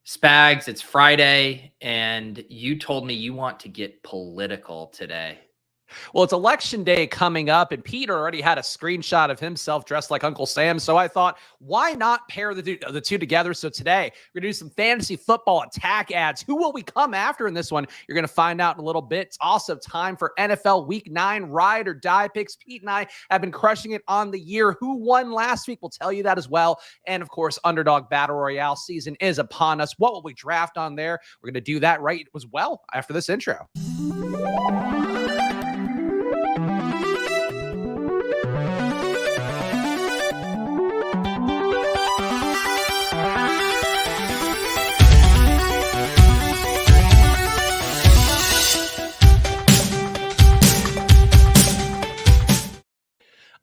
Spags, it's Friday, and you told me you want to get political today. Well, it's election day coming up, and Peter already had a screenshot of himself dressed like Uncle Sam. So I thought, why not pair the two together? So today, we're going to do some fantasy football attack ads. Who will we come after in this one? You're going to find out in a little bit. It's also time for NFL Week 9 ride or die picks. Pete and I have been crushing it on the year. Who won last week? We'll tell you that as well. And of course, Underdog Battle Royale season is upon us. What will we draft on there? We're going to do that right as well after this intro.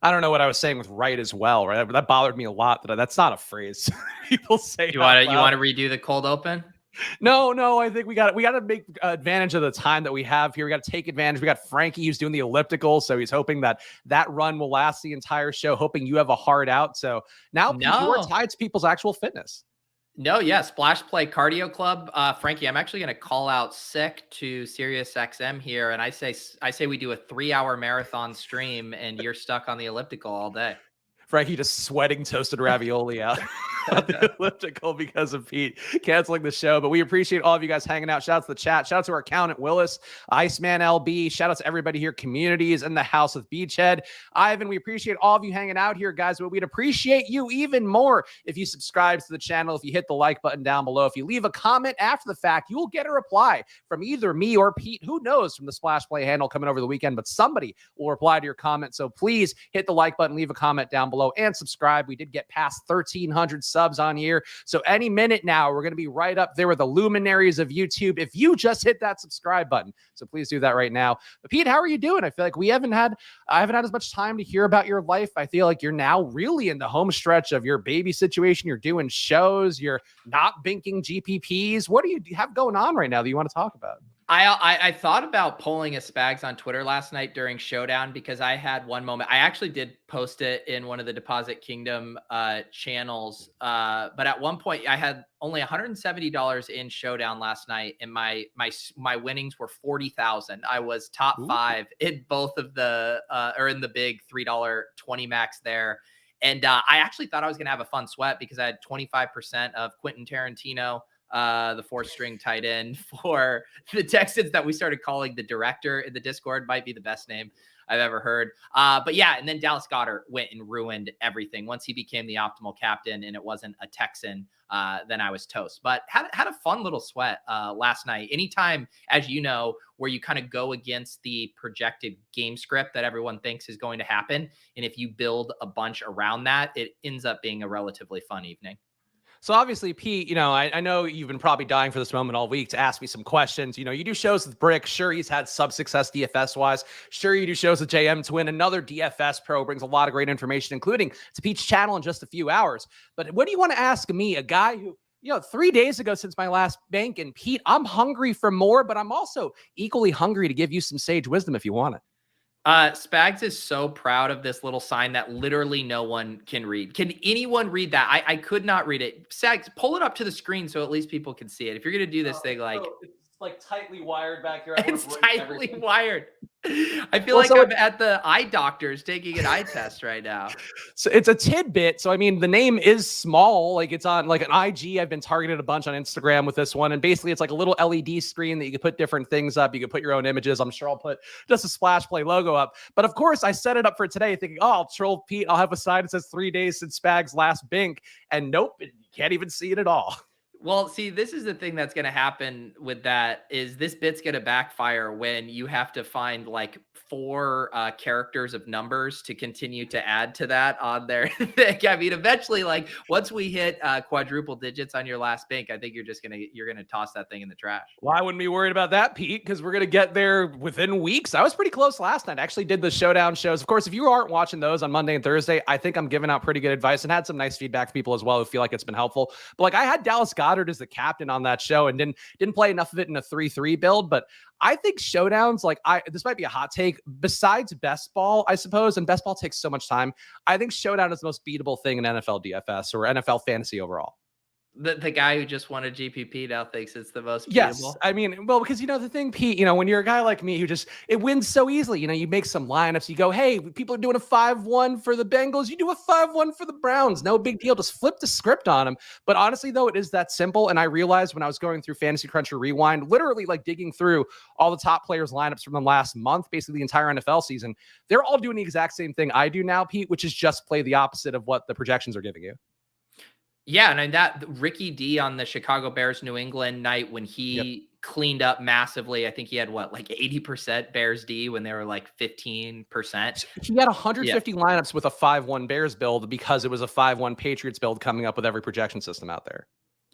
I don't know what I was saying with right as well, right? That bothered me a lot. That's not a phrase people say. You want to redo the cold open? No. I think we got to make advantage of the time that we have here. We got to take advantage. We got Frankie who's doing the elliptical, so he's hoping that run will last the entire show. Hoping you have a hard out. So now you're tied to people's actual fitness. No, yeah, Splash Play Cardio Club. Frankie, I'm actually going to call out sick to Sirius XM here, and I say we do a 3-hour marathon stream, and you're stuck on the elliptical all day. Frankie just sweating toasted ravioli out on the elliptical because of Pete canceling the show. But we appreciate all of you guys hanging out. Shout out to the chat. Shout out to our accountant, Willis, Iceman LB. Shout out to everybody here. Communities in the house with Beachhead. Ivan, we appreciate all of you hanging out here, guys. But we'd appreciate you even more if you subscribe to the channel, if you hit the like button down below. If you leave a comment after the fact, you will get a reply from either me or Pete. Who knows, from the Splash Play handle coming over the weekend, but somebody will reply to your comment. So please hit the like button, leave a comment down below, and subscribe. We did get past 1,300 subs on here. So any minute now, we're going to be right up there with the luminaries of YouTube if you just hit that subscribe button. So please do that right now. But Pete, how are you doing? I feel like I haven't had as much time to hear about your life. I feel like you're now really in the home stretch of your baby situation. You're doing shows. You're not binking GPPs. What do you have going on right now that you want to talk about? I thought about polling a Spags on Twitter last night during Showdown because I had one moment. I actually did post it in one of the Deposit Kingdom channels. But at one point I had only $170 in Showdown last night, and my winnings were 40,000. I was top 5 in both of the or in the big $3.20 max there. And I actually thought I was going to have a fun sweat because I had 25% of Quentin Tarantino, the 4th-string tight end for the Texans that we started calling the director in the Discord. Might be the best name I've ever heard. But yeah, and then Dallas Goedert went and ruined everything. Once he became the optimal captain and it wasn't a Texan, then I was toast. But had a fun little sweat last night. Anytime, as you know, where you kind of go against the projected game script that everyone thinks is going to happen, and if you build a bunch around that, it ends up being a relatively fun evening. So obviously, Pete, I know you've been probably dying for this moment all week to ask me some questions. You do shows with Brick. Sure, he's had sub-success DFS-wise. Sure, you do shows with JM Twin. Another DFS pro brings a lot of great information, including to Pete's channel in just a few hours. But what do you want to ask me, a guy who, 3 days ago since my last bank, and Pete, I'm hungry for more, but I'm also equally hungry to give you some sage wisdom if you want it. Spags is so proud of this little sign that literally no one can read. Can anyone read that? I could not read it. Spags, pull it up to the screen so at least people can see it. If you're going to do this thing, like... It's like tightly wired back here. It's tightly wired. I feel like I'm at the eye doctor's taking an eye test right now. So it's a tidbit. So, I mean, the name is small. Like, it's on like an IG. I've been targeted a bunch on Instagram with this one. And basically, it's like a little LED screen that you can put different things up. You can put your own images. I'm sure I'll put just a Splash Play logo up. But of course, I set it up for today thinking, I'll troll Pete. I'll have a sign that says 3 days since Spags' last bink. And nope, you can't even see it at all. Well, see, this is the thing that's going to happen with that is this bit's going to backfire when you have to find like 4 characters of numbers to continue to add to that on there. I mean, eventually, like once we hit quadruple digits on your last bank, I think you're going to toss that thing in the trash. Well, I wouldn't be worried about that, Pete, because we're going to get there within weeks. I was pretty close last night. I actually did the Showdown shows. Of course, if you aren't watching those on Monday and Thursday, I think I'm giving out pretty good advice and had some nice feedback from people as well who feel like it's been helpful. But like I had Dallas Goedert as the captain on that show and didn't play enough of it in a 3-3 build. But I think Showdowns, like this might be a hot take, besides best ball, I suppose, and best ball takes so much time. I think Showdown is the most beatable thing in NFL DFS or NFL fantasy overall. The guy who just won a GPP now thinks it's the most Yes. beatable. I mean, well, because the thing, Pete, when you're a guy like me who just, it wins so easily, you make some lineups, you go, hey, people are doing a 5-1 for the Bengals. You do a 5-1 for the Browns. No big deal. Just flip the script on them. But honestly, though, it is that simple. And I realized when I was going through Fantasy Cruncher Rewind, literally like digging through all the top players' lineups from the last month, basically the entire NFL season, they're all doing the exact same thing I do now, Pete, which is just play the opposite of what the projections are giving you. Yeah, and that Ricky D on the Chicago Bears New England night when he cleaned up massively. I think he had like 80% Bears D when they were like 15%. He had 150 lineups with a 5-1 Bears build because it was a 5-1 Patriots build coming up with every projection system out there.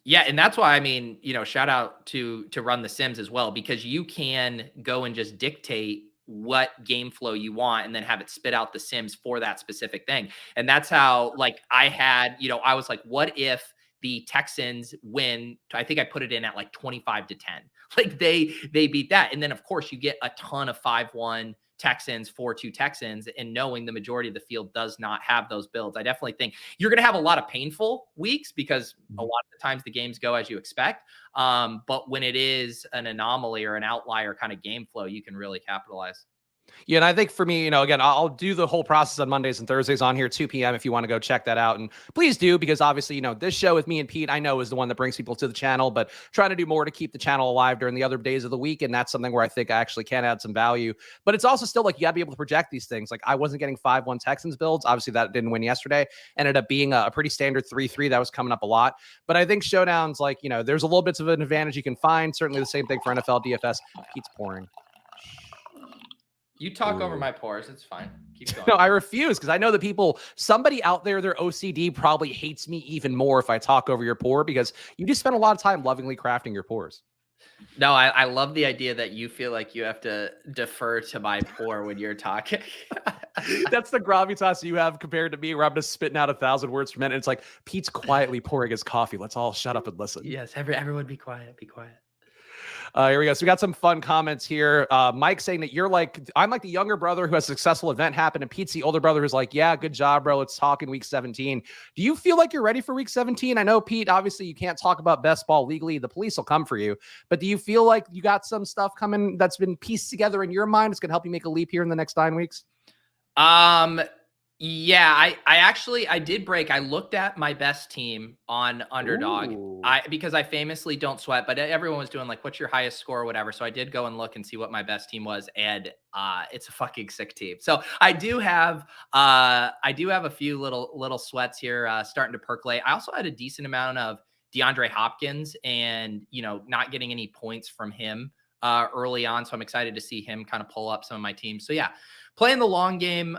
Yeah, and that's why, I mean, shout out to Run the Sims as well, because you can go and just dictate what game flow you want and then have it spit out the sims for that specific thing. And that's how, like, I had, I was like, what if the Texans win? I think I put it in at like 25-10. Like they beat that. And then of course you get a ton of 5-1 Texans, 4-2 Texans, and knowing the majority of the field does not have those builds. I definitely think you're going to have a lot of painful weeks because a lot of the times the games go as you expect. But when it is an anomaly or an outlier kind of game flow, you can really capitalize. Yeah, and I think for me, again, I'll do the whole process on Mondays and Thursdays on here, 2 p.m. if you want to go check that out. And please do, because obviously, this show with me and Pete, I know is the one that brings people to the channel, but trying to do more to keep the channel alive during the other days of the week. And that's something where I think I actually can add some value. But it's also still like, you got to be able to project these things. Like I wasn't getting 5-1 Texans builds. Obviously that didn't win yesterday. Ended up being a pretty standard 3-3 that was coming up a lot. But I think Showdown's like, there's a little bits of an advantage you can find. Certainly the same thing for NFL DFS. Pete's pouring. You talk over my pores. It's fine. Keep going. No, I refuse, because I know that somebody out there, their OCD probably hates me even more if I talk over your pour, because you just spend a lot of time lovingly crafting your pours. No, I love the idea that you feel like you have to defer to my pour when you're talking. That's the gravitas you have compared to me, where I'm just spitting out 1,000 words per minute. It's like Pete's quietly pouring his coffee. Let's all shut up and listen. Yes, everyone be quiet. Be quiet. Here we go. So we got some fun comments here. Mike saying that I'm like the younger brother who has a successful event happen, and Pete's the older brother who's like, yeah, good job, bro. Let's talk in week 17. Do you feel like you're ready for week 17? I know, Pete, obviously you can't talk about best ball legally. The police will come for you. But do you feel like you got some stuff coming that's been pieced together in your mind? It's going to help you make a leap here in the next 9 weeks? Yeah, I did break. I looked at my best team on Underdog. Because I famously don't sweat, but everyone was doing like, what's your highest score or whatever. So I did go and look and see what my best team was. And it's a fucking sick team. So I do have a few little sweats here starting to percolate. I also had a decent amount of DeAndre Hopkins and, not getting any points from him early on. So I'm excited to see him kind of pull up some of my teams. So yeah, playing the long game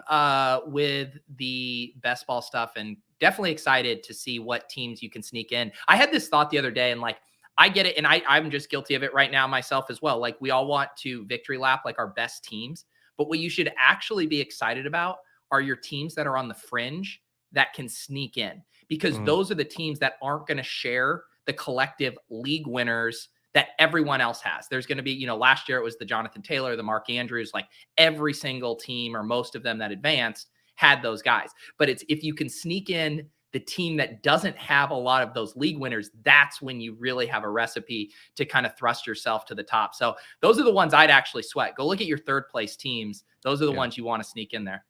with the best ball stuff, and definitely excited to see what teams you can sneak in. I had this thought the other day, and like, I get it. And I'm just guilty of it right now myself as well. Like, we all want to victory lap like our best teams, but what you should actually be excited about are your teams that are on the fringe that can sneak in, because those are the teams that aren't going to share the collective league winners that everyone else has. There's going to be, last year it was the Jonathan Taylor, the Mark Andrews, like every single team or most of them that advanced had those guys. But it's, if you can sneak in the team that doesn't have a lot of those league winners, that's when you really have a recipe to kind of thrust yourself to the top. So those are the ones I'd actually sweat. Go look at your third place teams. Those are the ones you want to sneak in there.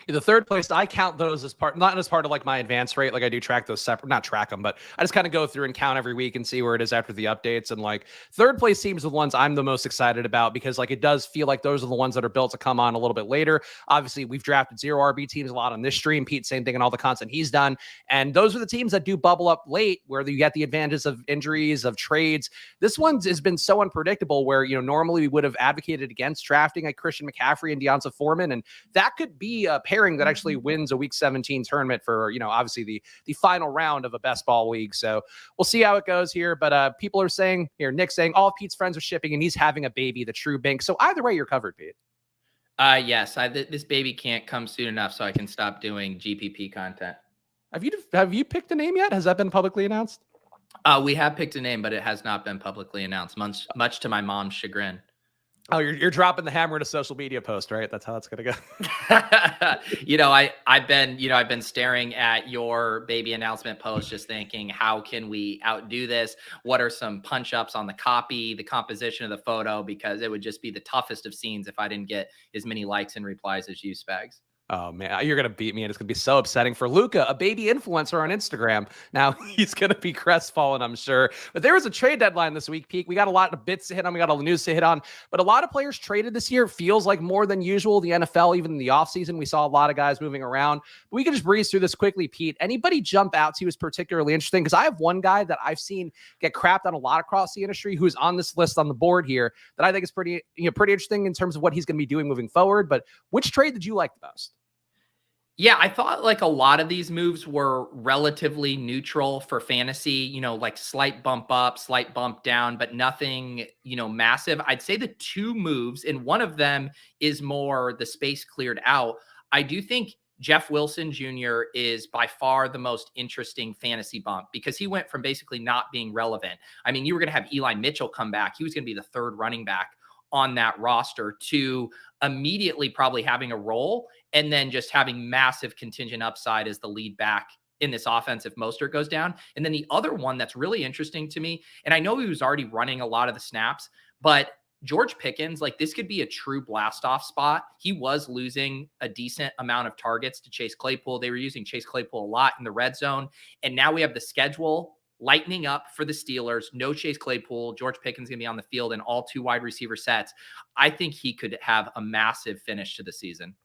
The third place, I count those as not as part of like my advance rate. Like I do track those separate, not track them, but I just kind of go through and count every week and see where it is after the updates. And like third place teams are the ones I'm the most excited about, because like it does feel like those are the ones that are built to come on a little bit later. Obviously, we've drafted 0 RB teams a lot on this stream. Pete, same thing in all the content he's done. And those are the teams that do bubble up late, where you get the advantages of injuries, of trades. This one has been so unpredictable, where, normally we would have advocated against drafting like Christian McCaffrey and Deonta Foreman. And that could be a pairing that actually wins a week 17 tournament for, obviously the final round of a best ball league. So we'll see how it goes here. But people are saying here, Nick saying all of Pete's friends are shipping and he's having a baby, the true Bink. So either way, you're covered, Pete. Yes, this baby can't come soon enough so I can stop doing GPP content. Have you picked a name yet? Has that been publicly announced? We have picked a name, but it has not been publicly announced, much to my mom's chagrin. Oh, you're dropping the hammer in a social media post, right? That's how that's gonna go. I've been staring at your baby announcement post, just thinking, how can we outdo this? What are some punch ups on the copy, the composition of the photo? Because it would just be the toughest of scenes if I didn't get as many likes and replies as you, Spags. Oh man, you're gonna beat me, and it's gonna be so upsetting for Luca, a baby influencer on Instagram. Now he's gonna be crestfallen, I'm sure. But there was a trade deadline this week, Pete. We got a lot of bits to hit on, we got all the news to hit on, but a lot of players traded this year. Feels like more than usual. The NFL, even in the offseason, we saw a lot of guys moving around. But we can just breeze through this quickly, Pete. Anybody jump out to you as particularly interesting? Because I have one guy that I've seen get crapped on a lot across the industry who's on this list on the board here that I think is pretty interesting in terms of what he's going to be doing moving forward. But which trade did you like the most? Yeah, I thought like a lot of these moves were relatively neutral for fantasy, like slight bump up, slight bump down, but nothing, massive. I'd say the two moves, and one of them is more the space cleared out. I do think Jeff Wilson Jr. is by far the most interesting fantasy bump because he went from basically not being relevant. I mean, you were going to have Eli Mitchell come back. He was going to be the third running back on that roster to immediately probably having a role and then just having massive contingent upside as the lead back in this offense if Mostert goes down. And then the other one that's really interesting to me, and I know he was already running a lot of the snaps, but George Pickens, like this could be a true blast off spot. He was losing a decent amount of targets to Chase Claypool. They were using Chase Claypool a lot in the red zone. And now we have the schedule lightening up for the Steelers. No Chase Claypool. George Pickens going to be on the field in all two wide receiver sets. I think he could have a massive finish to the season.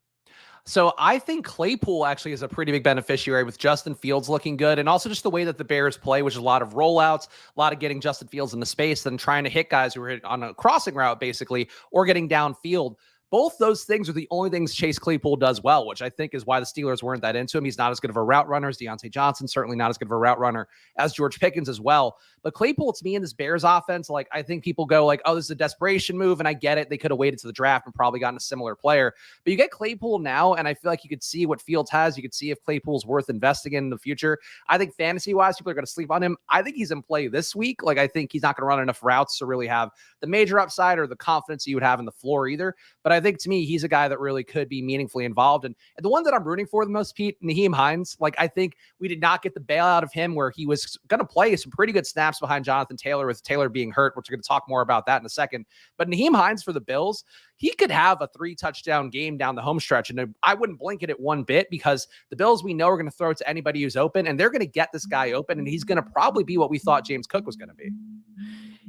So I think Claypool actually is a pretty big beneficiary with Justin Fields looking good. And also just the way that the Bears play, which is a lot of rollouts, a lot of getting Justin Fields into space and trying to hit guys who are on a crossing route, basically, or getting downfield. Both those things are the only things Chase Claypool does well, which I think is why the Steelers weren't that into him. He's not as good of a route runner as Deontay Johnson, certainly not as good of a route runner as George Pickens as well. But Claypool, to me, in this Bears offense, like I think people go like, oh, this is a desperation move, and I get it. They could have waited to the draft and probably gotten a similar player. But you get Claypool now, and I feel like you could see what Fields has. You could see if Claypool's worth investing in the future. I think fantasy-wise, people are going to sleep on him. I think he's in play this week. Like I think he's not going to run enough routes to really have the major upside or the confidence you would have in the floor either. But I think to me, he's a guy that really could be meaningfully involved. And the one that I'm rooting for the most, Pete, Nyheim Hines, like I think we did not get the bailout of him where he was going to play some pretty good snaps behind Jonathan Taylor with Taylor being hurt, which we're going to talk more about that in a second. But Nyheim Hines for the Bills, he could have a 3-touchdown game down the home stretch. And I wouldn't blink at it one bit because the Bills we know are going to throw it to anybody who's open, and they're going to get this guy open, and he's going to probably be what we thought James Cook was going to be.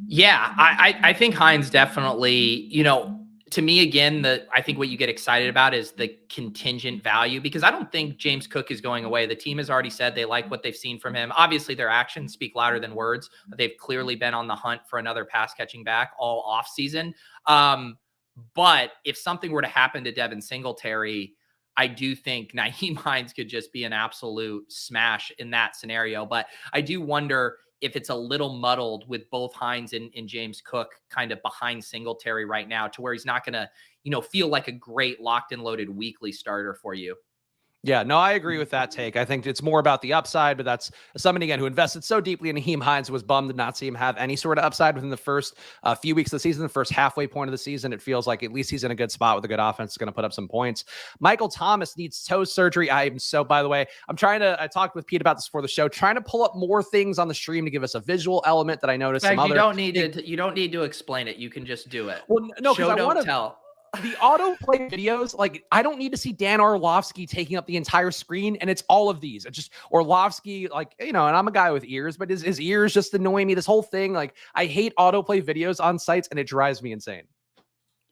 Yeah, I think Hines definitely, to me, again, I think what you get excited about is the contingent value, because I don't think James Cook is going away. The team has already said they like what they've seen from him. Obviously, their actions speak louder than words. They've clearly been on the hunt for another pass catching back all offseason. But if something were to happen to Devin Singletary, I do think Nyheim Hines could just be an absolute smash in that scenario. But I do wonder if it's a little muddled with both Hines and James Cook kind of behind Singletary right now to where he's not going to, feel like a great locked and loaded weekly starter for you. Yeah, no, I agree with that take. I think it's more about the upside, but that's somebody, again, who invested so deeply in Nyheim Hines, was bummed to not see him have any sort of upside within the first few weeks of the season, the first halfway point of the season. It feels like at least he's in a good spot with a good offense. It's going to put up some points. Michael Thomas needs toe surgery. By the way, I talked with Pete about this before the show, trying to pull up more things on the stream to give us a visual element that I noticed. You don't need to explain it. You can just do it. Well, no, because I want to tell. The autoplay videos, like I don't need to see Dan Orlovsky taking up the entire screen, and it's all of these. It's just Orlovsky, and I'm a guy with ears, but his ears just annoy me. This whole thing, like I hate autoplay videos on sites, and it drives me insane.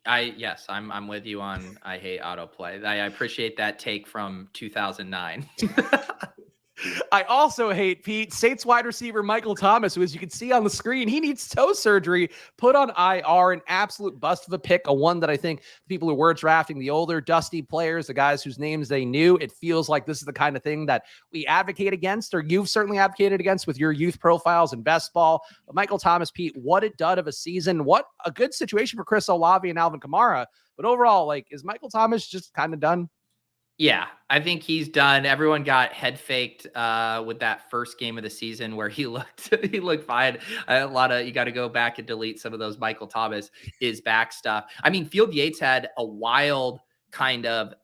I'm with you on I hate autoplay. I appreciate that take from 2009. I also hate, Pete, Saints wide receiver Michael Thomas, who, as you can see on the screen, he needs toe surgery, put on IR, an absolute bust of a pick, a one that I think people who were drafting, the older, dusty players, the guys whose names they knew, it feels like this is the kind of thing that we advocate against, or you've certainly advocated against with your youth profiles in best ball. But Michael Thomas, Pete, what a dud of a season. What a good situation for Chris Olave and Alvin Kamara. But overall, is Michael Thomas just kind of done? Yeah, I think he's done. Everyone got head faked with that first game of the season where he looked he looked fine. A lot of you got to go back and delete some of those Michael Thomas is back stuff. I mean, Field Yates had a wild kind of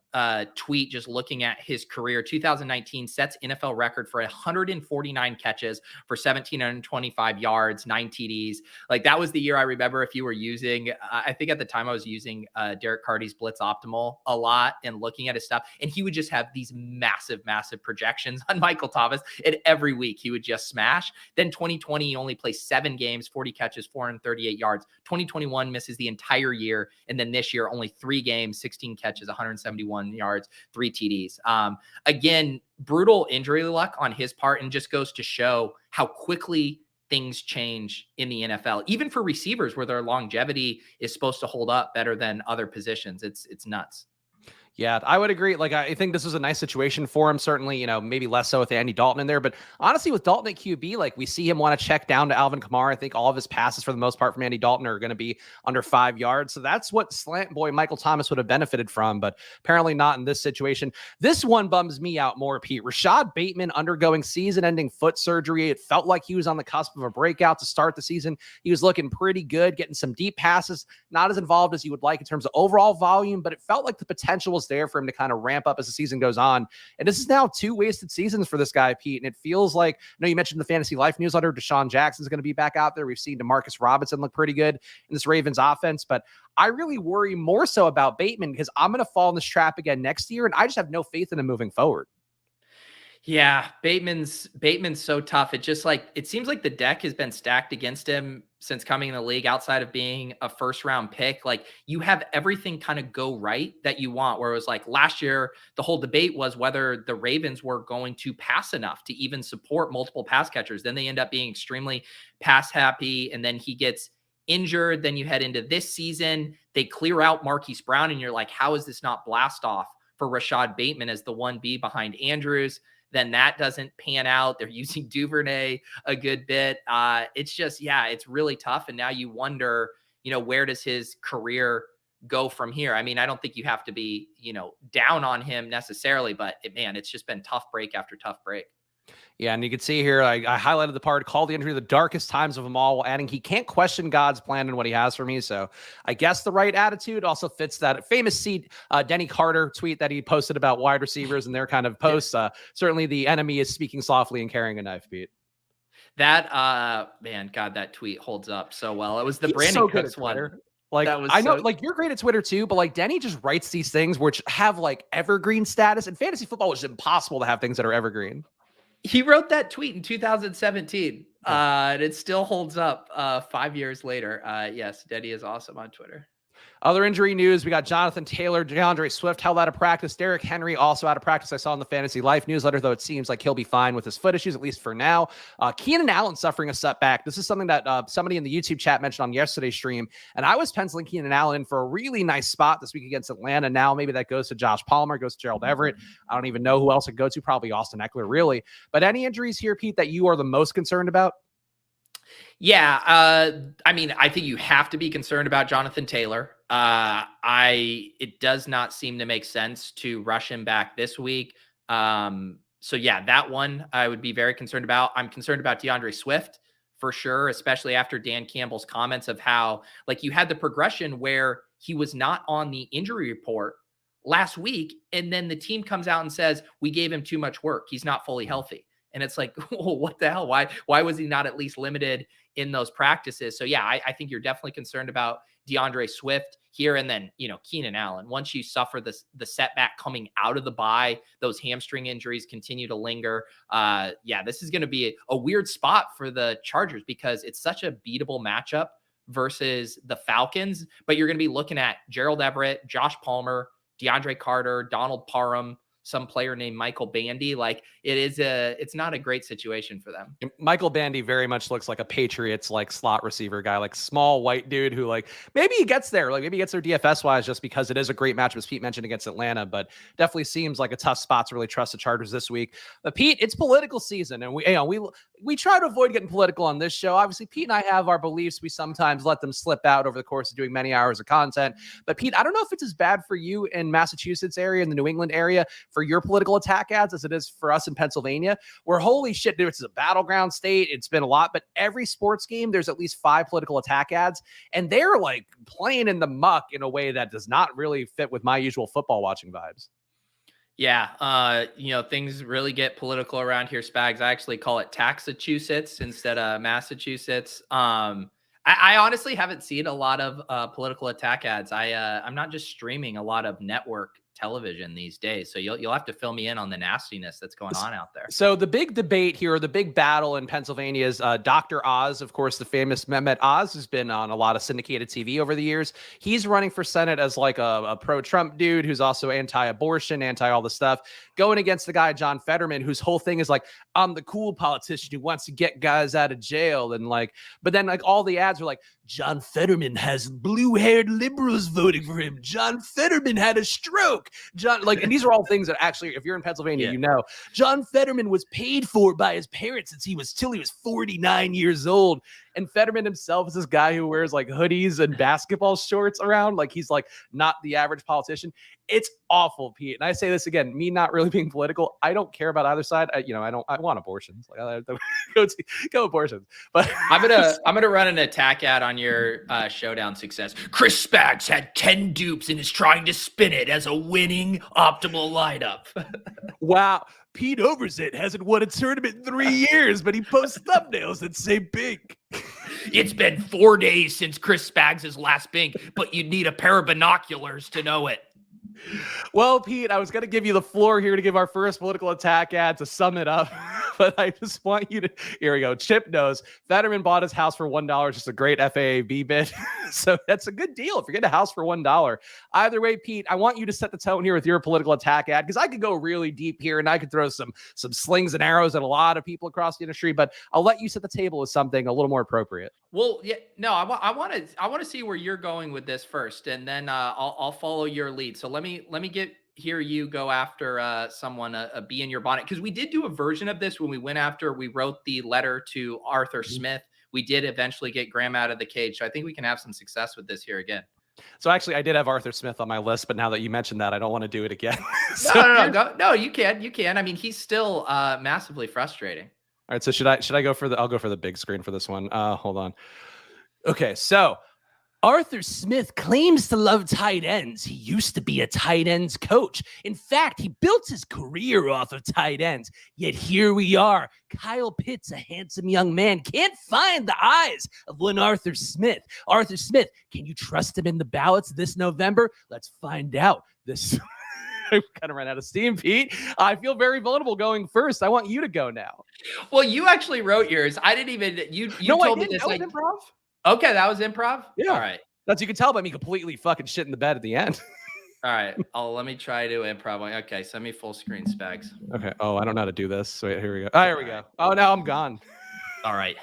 tweet just looking at his career. 2019 sets NFL record for 149 catches for 1,725 yards, 9 TDs. Like that was the year I remember. If you were using, I think at the time I was using Derek Carty's Blitz Optimal a lot and looking at his stuff, and he would just have these massive, massive projections on Michael Thomas, and every week he would just smash. Then 2020, he only plays 7 games, 40 catches, 438 yards. 2021 misses the entire year, and then this year only 3 games, 16 catches, 171 yards, 3 TDs. Again, brutal injury luck on his part, and just goes to show how quickly things change in the NFL, even for receivers where their longevity is supposed to hold up better than other positions. It's nuts. Yeah, I would agree. Like, I think this was a nice situation for him. Certainly, maybe less so with Andy Dalton in there. But honestly, with Dalton at QB, like we see him want to check down to Alvin Kamara. I think all of his passes, for the most part, from Andy Dalton are going to be under 5 yards. So that's what slant boy Michael Thomas would have benefited from, but apparently not in this situation. This one bums me out more, Pete. Rashod Bateman undergoing season-ending foot surgery. It felt like he was on the cusp of a breakout to start the season. He was looking pretty good, getting some deep passes, not as involved as you would like in terms of overall volume, but it felt like the potential was there for him to kind of ramp up as the season goes on. And this is now 2 wasted seasons for this guy, Pete. And it feels like, I know you mentioned the Fantasy Life newsletter, Deshaun Jackson's going to be back out there. We've seen DeMarcus Robinson look pretty good in this Ravens offense, but I really worry more so about Bateman because I'm going to fall in this trap again next year. And I just have no faith in him moving forward. Yeah, Bateman's so tough. It seems like the deck has been stacked against him since coming in the league outside of being a first round pick. Like you have everything kind of go right that you want, where it was like last year, the whole debate was whether the Ravens were going to pass enough to even support multiple pass catchers. Then they end up being extremely pass happy. And then he gets injured. Then you head into this season, they clear out Marquise Brown. And you're like, how is this not blast off for Rashod Bateman as the 1B behind Andrews? Then that doesn't pan out. They're using Duvernay a good bit. It's just, it's really tough. And now you wonder, where does his career go from here? I mean, I don't think you have to be, down on him necessarily, but it's just been tough break after tough break. Yeah, and you can see here, I highlighted the part, called the injury the darkest times of them all, while adding he can't question God's plan and what he has for me. So I guess the right attitude also fits that famous Denny Carter tweet that he posted about wide receivers and their kind of posts. Certainly the enemy is speaking softly and carrying a knife, Pete. That, God, that tweet holds up so well. It was the Brandon Cooks one. Like, I know, like, you're great at Twitter too, but like Denny just writes these things which have like evergreen status. In fantasy football, it's impossible to have things that are evergreen. He wrote that tweet in 2017, and it still holds up 5 years later. Yes, Denny is awesome on Twitter. Other injury news, we got Jonathan Taylor, DeAndre Swift held out of practice. Derrick Henry also out of practice. I saw in the Fantasy Life newsletter, though it seems like he'll be fine with his foot issues, at least for now. Keenan Allen suffering a setback. This is something that somebody in the YouTube chat mentioned on yesterday's stream, and I was penciling Keenan Allen in for a really nice spot this week against Atlanta. Now maybe that goes to Josh Palmer, goes to Gerald Everett. I don't even know who else it go to, probably Austin Eckler, really. But any injuries here, Pete, that you are the most concerned about? Yeah, I mean, I think you have to be concerned about Jonathan Taylor. It does not seem to make sense to rush him back this week. So yeah, that one I would be very concerned about. I'm concerned about DeAndre Swift for sure, especially after Dan Campbell's comments of how like you had the progression where he was not on the injury report last week, and then the team comes out and says we gave him too much work. He's not fully healthy. And it's like, well, what the hell? Why was he not at least limited in those practices? So yeah, I think you're definitely concerned about DeAndre Swift here. And then, Keenan Allen, once you suffer the setback coming out of the bye, those hamstring injuries continue to linger. This is going to be a weird spot for the Chargers because it's such a beatable matchup versus the Falcons, but you're going to be looking at Gerald Everett, Josh Palmer, DeAndre Carter, Donald Parham, some player named Michael Bandy. Like it's not a great situation for them. Michael Bandy very much looks like a Patriots like slot receiver guy, like small white dude who like maybe he gets there, like maybe he gets there DFS wise just because it is a great matchup as Pete mentioned against Atlanta, but definitely seems like a tough spot to really trust the Chargers this week. But Pete, it's political season, and we we try to avoid getting political on this show. Obviously, Pete and I have our beliefs. We sometimes let them slip out over the course of doing many hours of content. But Pete, I don't know if it's as bad for you in Massachusetts area, in the New England area, for your political attack ads as it is for us in Pennsylvania, where holy shit, dude, it's a battleground state. It's been a lot, but every sports game, there's at least 5 political attack ads, and they're like playing in the muck in a way that does not really fit with my usual football watching vibes. Yeah, things really get political around here, Spags. I actually call it Taxachusetts instead of Massachusetts. I honestly haven't seen a lot of political attack ads. I'm not just streaming a lot of network television these days, so you'll have to fill me in on the nastiness that's going on out there. So the big debate here, the big battle in Pennsylvania is Dr. Oz, of course, the famous Mehmet Oz, has been on a lot of syndicated TV over the years. He's running for Senate as like a pro-Trump dude who's also anti-abortion, anti all the stuff, going against the guy John Fetterman, whose whole thing is like, I'm the cool politician who wants to get guys out of jail, and like, but then like all the ads are like, John Fetterman has blue-haired liberals voting for him. John Fetterman had a stroke. And these are all things that actually, if you're in Pennsylvania, you know, John Fetterman was paid for by his parents till he was 49 years old. And Fetterman himself is this guy who wears like hoodies and basketball shorts around. Like he's like not the average politician. It's awful, Pete. And I say this again, me not really being political. I don't care about either side. I want abortions. Like go abortions. But I'm gonna run an attack ad on your showdown success. Chris Spags had 10 dupes and is trying to spin it as a winning optimal lineup. Wow. Pete Overzet hasn't won a tournament in 3 years, but he posts thumbnails that say bink. It's been 4 days since Chris Spags' last bink, but you'd need a pair of binoculars to know it. Well, Pete, I was going to give you the floor here to give our first political attack ad to sum it up, but I just want you to, here we go. Chip knows Fetterman bought his house for $1, just a great FAAB bid. So that's a good deal if you're getting a house for $1. Either way, Pete, I want you to set the tone here with your political attack ad, because I could go really deep here and I could throw some slings and arrows at a lot of people across the industry, but I'll let you set the table with something a little more appropriate. Well, yeah, no, I want to see where you're going with this first, and then I'll follow your lead. So let me hear you go after someone a bee in your bonnet, because we did do a version of this when we wrote the letter to Arthur Smith. We did eventually get Graham out of the cage, so I think we can have some success with this here again. So actually, I did have Arthur Smith on my list, but now that you mentioned that, I don't want to do it again. No, you can. I mean, he's still massively frustrating. All right, so should I go for I'll go for the big screen for this one. Hold on. Okay, so Arthur Smith claims to love tight ends. He used to be a tight ends coach. In fact, he built his career off of tight ends. Yet here we are. Kyle Pitts, a handsome young man, can't find the eyes of one Arthur Smith. Arthur Smith, can you trust him in the ballots this November? Let's find out. I kind of ran out of steam, Pete. I feel very vulnerable going first. I want you to go now. Well, you actually wrote yours. I didn't even. You told me this. That was improv. Okay, that was improv. Yeah. All right. That's, you can tell by me completely fucking shit in the bed at the end. All right. Let me try to improv. Okay, send me full screen, Spags. Okay. Oh, I don't know how to do this. Wait, here we go. Oh, here we go. Oh, now I'm gone. All right.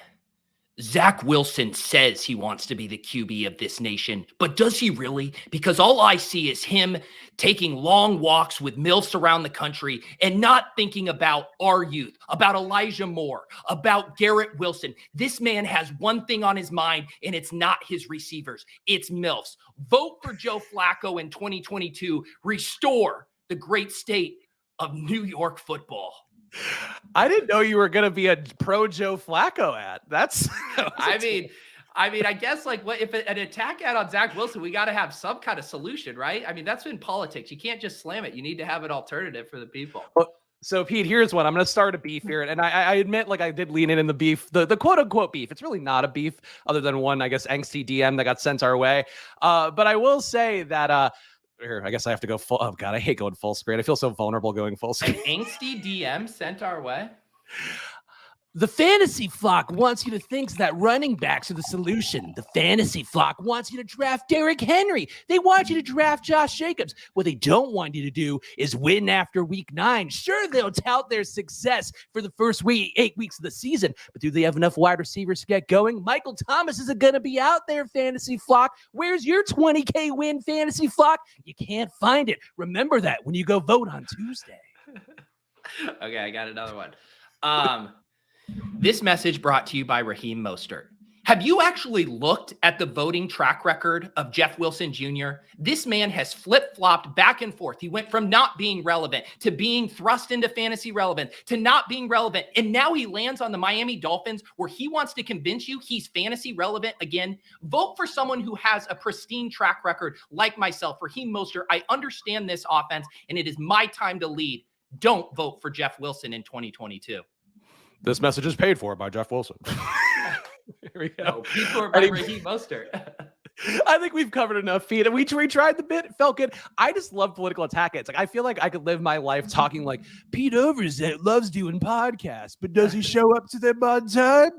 Zach Wilson says he wants to be the QB of this nation, but does he really? Because all I see is him taking long walks with MILFs around the country and not thinking about our youth, about Elijah Moore, about Garrett Wilson. This man has one thing on his mind, and it's not his receivers. It's MILFs. Vote for Joe Flacco in 2022. Restore the great state of New York football. I didn't know you were going to be a pro Joe Flacco ad. I mean, I guess like what if an attack ad on Zach Wilson, we got to have some kind of solution, right? I mean, that's in politics. You can't just slam it. You need to have an alternative for the people. Well, so Pete, here's what I'm going to start a beef here. And I admit, like I did lean in the beef, the quote unquote beef. It's really not a beef other than one, I guess, angsty DM that got sent our way. But I will say that, here, I guess I have to go full. Oh God, I hate going full screen. I feel so vulnerable going full screen. An angsty DM sent our way. The fantasy flock wants you to think that running backs are the solution. The fantasy flock wants you to draft Derrick Henry. They want you to draft Josh Jacobs. What they don't want you to do is win after week 9. Sure, they'll tout their success for the first 8 weeks of the season, but do they have enough wide receivers to get going? Michael Thomas isn't going to be out there, fantasy flock. Where's your 20K win, fantasy flock? You can't find it. Remember that when you go vote on Tuesday. Okay, I got another one. This message brought to you by Raheem Mostert. Have you actually looked at the voting track record of Jeff Wilson Jr.? This man has flip-flopped back and forth. He went from not being relevant to being thrust into fantasy relevant to not being relevant. And now he lands on the Miami Dolphins where he wants to convince you he's fantasy relevant again. Vote for someone who has a pristine track record like myself, Raheem Mostert. I understand this offense, and it is my time to lead. Don't vote for Jeff Wilson in 2022. This message is paid for by Jeff Wilson. Here we go. No, people are by Raheem Mostert. I think we've covered enough, Pete. And we tried the bit. It felt good. I just love political attack. It's like I feel like I could live my life talking like Pete Overzet loves doing podcasts, but does he show up to them on time?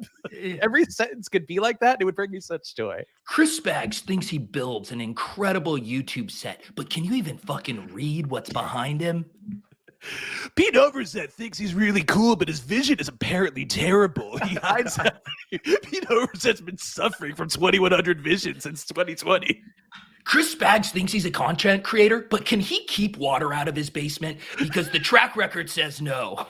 Every sentence could be like that. It would bring me such joy. Chris Spags thinks he builds an incredible YouTube set, but can you even fucking read what's behind him? Pete Overzet thinks he's really cool, but his vision is apparently terrible. He hides Pete Overzet's been suffering from 2100 vision since 2020. Chris Spags thinks he's a content creator, but can he keep water out of his basement? Because the track record says no.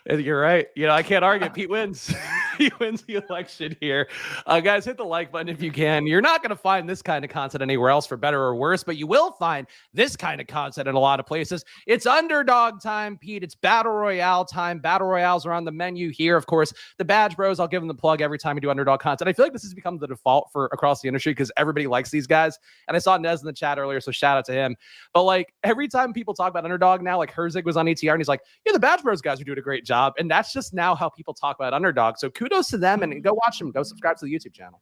You're right. You know, I can't argue. Pete wins. He wins the election here. Guys, hit the like button if you can. You're not going to find this kind of content anywhere else for better or worse, but you will find this kind of content in a lot of places. It's underdog time, Pete. It's battle royale time. Battle royales are on the menu here. Of course, the Badge Bros, I'll give them the plug every time we do underdog content. I feel like this has become the default for across the industry because everybody likes these guys. And I saw Nez in the chat earlier, so shout out to him. But like every time people talk about underdog now, like Herzig was on ETR and he's like, yeah, the Badge Bros guys are doing a great job. And that's just now how people talk about underdog. So kudos to them and go watch them. Go subscribe to the YouTube channel.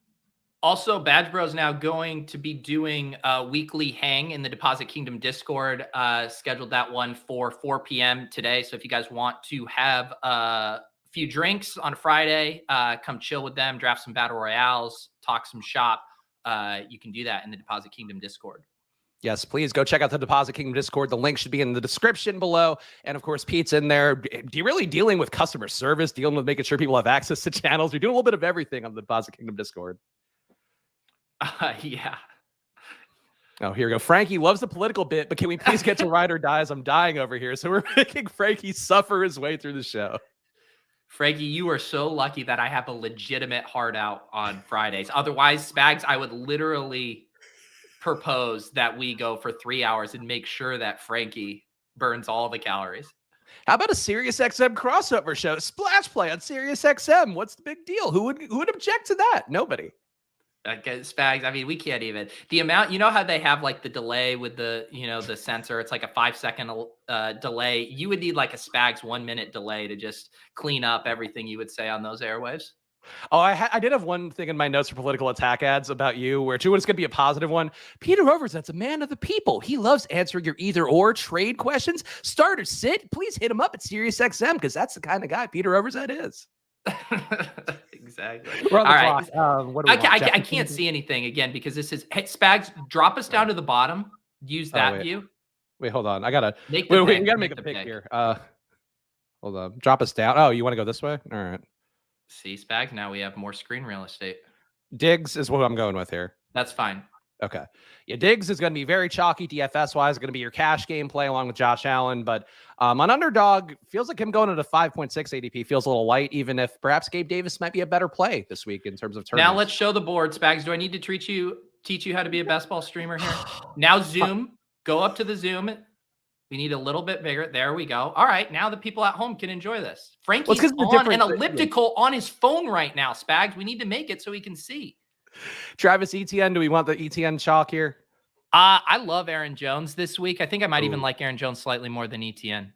Also, Badge Bros now going to be doing a weekly hang in the Deposit Kingdom Discord. Scheduled that one for 4 p.m. today. So if you guys want to have a few drinks on a Friday, come chill with them, draft some battle royales, talk some shop. You can do that in the Deposit Kingdom Discord. Yes, please go check out the Deposit Kingdom Discord. The link should be in the description below. And of course, Pete's in there really dealing with customer service, dealing with making sure people have access to channels. We're doing a little bit of everything on the Deposit Kingdom Discord. Yeah. Oh, here we go. Frankie loves the political bit, but can we please get to Ride or Dies? I'm dying over here. So we're making Frankie suffer his way through the show. Frankie, you are so lucky that I have a legitimate hard out on Fridays. Otherwise, Spags, I would literally propose that we go for 3 hours and make sure that Frankie burns all the calories. How about a SiriusXM crossover show? Splash Play on SiriusXM. What's the big deal? Who would object to that? Nobody. Spags, I mean, we can't even. The amount, you know how they have like the delay with the, the sensor, it's like a 5-second delay. You would need like a Spags 1 minute delay to just clean up everything you would say on those airwaves. Oh, I did have one thing in my notes for political attack ads about you, where it's going to be a positive one. Peter Overzet's a man of the people. He loves answering your either or trade questions. Start or sit. Please hit him up at SiriusXM because that's the kind of guy Peter Overzet is. Exactly. We're on the All clock. right. I can't see anything again because this is Spags. Drop us down to the bottom. Use that view. Wait, hold on. I gotta we gotta make a pick here. Hold on. Drop us down. Oh, you want to go this way? All right. See, Spags, now we have more screen real estate. Diggs is what I'm going with here. That's fine. Okay. Yeah, Diggs is going to be very chalky DFS-wise. Going to be your cash game play along with Josh Allen. But on Underdog, feels like him going at a 5.6 ADP feels a little light, even if perhaps Gabe Davis might be a better play this week in terms of tournaments. Now let's show the board, Spags. Do I need to teach you how to be a best ball streamer here? Now zoom. Go up to the zoom. We need a little bit bigger. There we go. All right. Now the people at home can enjoy this. Frankie's on an elliptical on his phone right now, Spags. We need to make it so he can see. Travis Etienne. Do we want the Etienne chalk here? I love Aaron Jones this week. I think I might even like Aaron Jones slightly more than Etienne.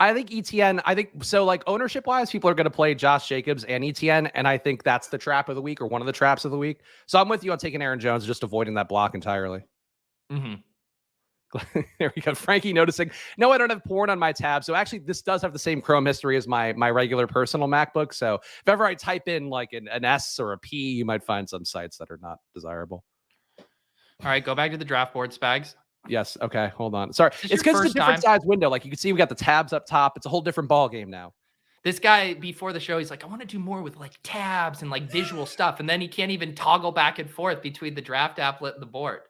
I think Etienne, so like ownership wise, people are going to play Josh Jacobs and Etienne. And I think that's the trap of the week or one of the traps of the week. So I'm with you on taking Aaron Jones, just avoiding that block entirely. Mm-hmm. There we go. Frankie noticing. No, I don't have porn on my tab. So actually, this does have the same Chrome history as my regular personal MacBook. So if ever I type in like an S or a P, you might find some sites that are not desirable. All right, go back to the draft board, Spags. Yes. Okay. Hold on. Sorry. It's because it's a different size window. Like you can see, we got the tabs up top. It's a whole different ball game now. This guy before the show, he's like, I want to do more with like tabs and like visual stuff. And then he can't even toggle back and forth between the draft applet and the board.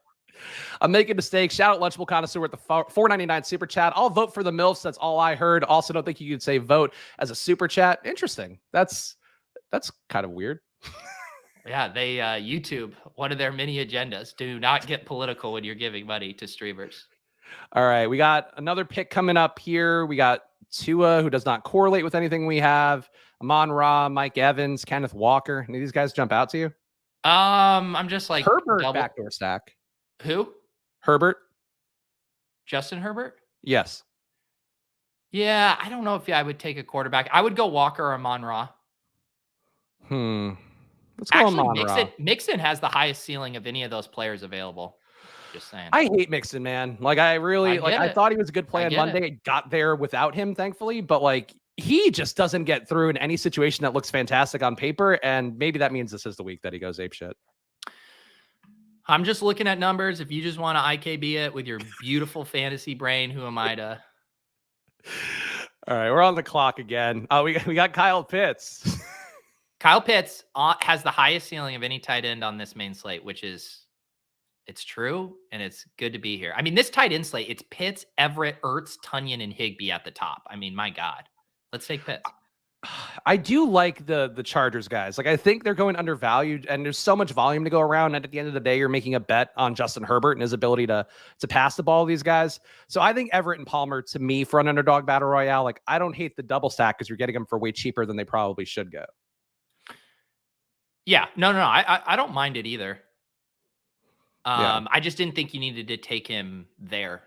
I'm making mistakes. Shout out Lunchable Connoisseur with the $4.99 super chat. I'll vote for the MILFs. That's all I heard. Also, don't think you could say vote as a super chat. Interesting. That's kind of weird. Yeah, they YouTube, one of their many agendas. Do not get political when you're giving money to streamers. All right, we got another pick coming up here. We got Tua, who does not correlate with anything we have. Amon-Ra, Mike Evans, Kenneth Walker. Any of these guys jump out to you? I'm just like Herbert backdoor stack. Who? Herbert. Justin Herbert? Yes. Yeah, I don't know if I would take a quarterback. I would go Walker or Amon-Ra. Let's go Amon-Ra. Mixon has the highest ceiling of any of those players available. Just saying. I hate Mixon, man. Like, I thought he was a good play on Monday. It got there without him, thankfully. But, like, he just doesn't get through in any situation that looks fantastic on paper. And maybe that means this is the week that he goes apeshit. I'm just looking at numbers. If you just want to IKB it with your beautiful fantasy brain, who am I to? All right, we're on the clock again. We got Kyle Pitts. Kyle Pitts has the highest ceiling of any tight end on this main slate, which is, it's true, and it's good to be here. I mean, this tight end slate, it's Pitts, Everett, Ertz, Tunyon, and Higbee at the top. I mean, my God. Let's take Pitts. I do like the Chargers guys. Like, I think they're going undervalued, and there's so much volume to go around. And at the end of the day, you're making a bet on Justin Herbert and his ability to pass the ball to these guys. So I think Everett and Palmer, to me, for an Underdog Battle Royale, like, I don't hate the double stack because you're getting them for way cheaper than they probably should go. Yeah, no, I don't mind it either. Yeah. I just didn't think you needed to take him there.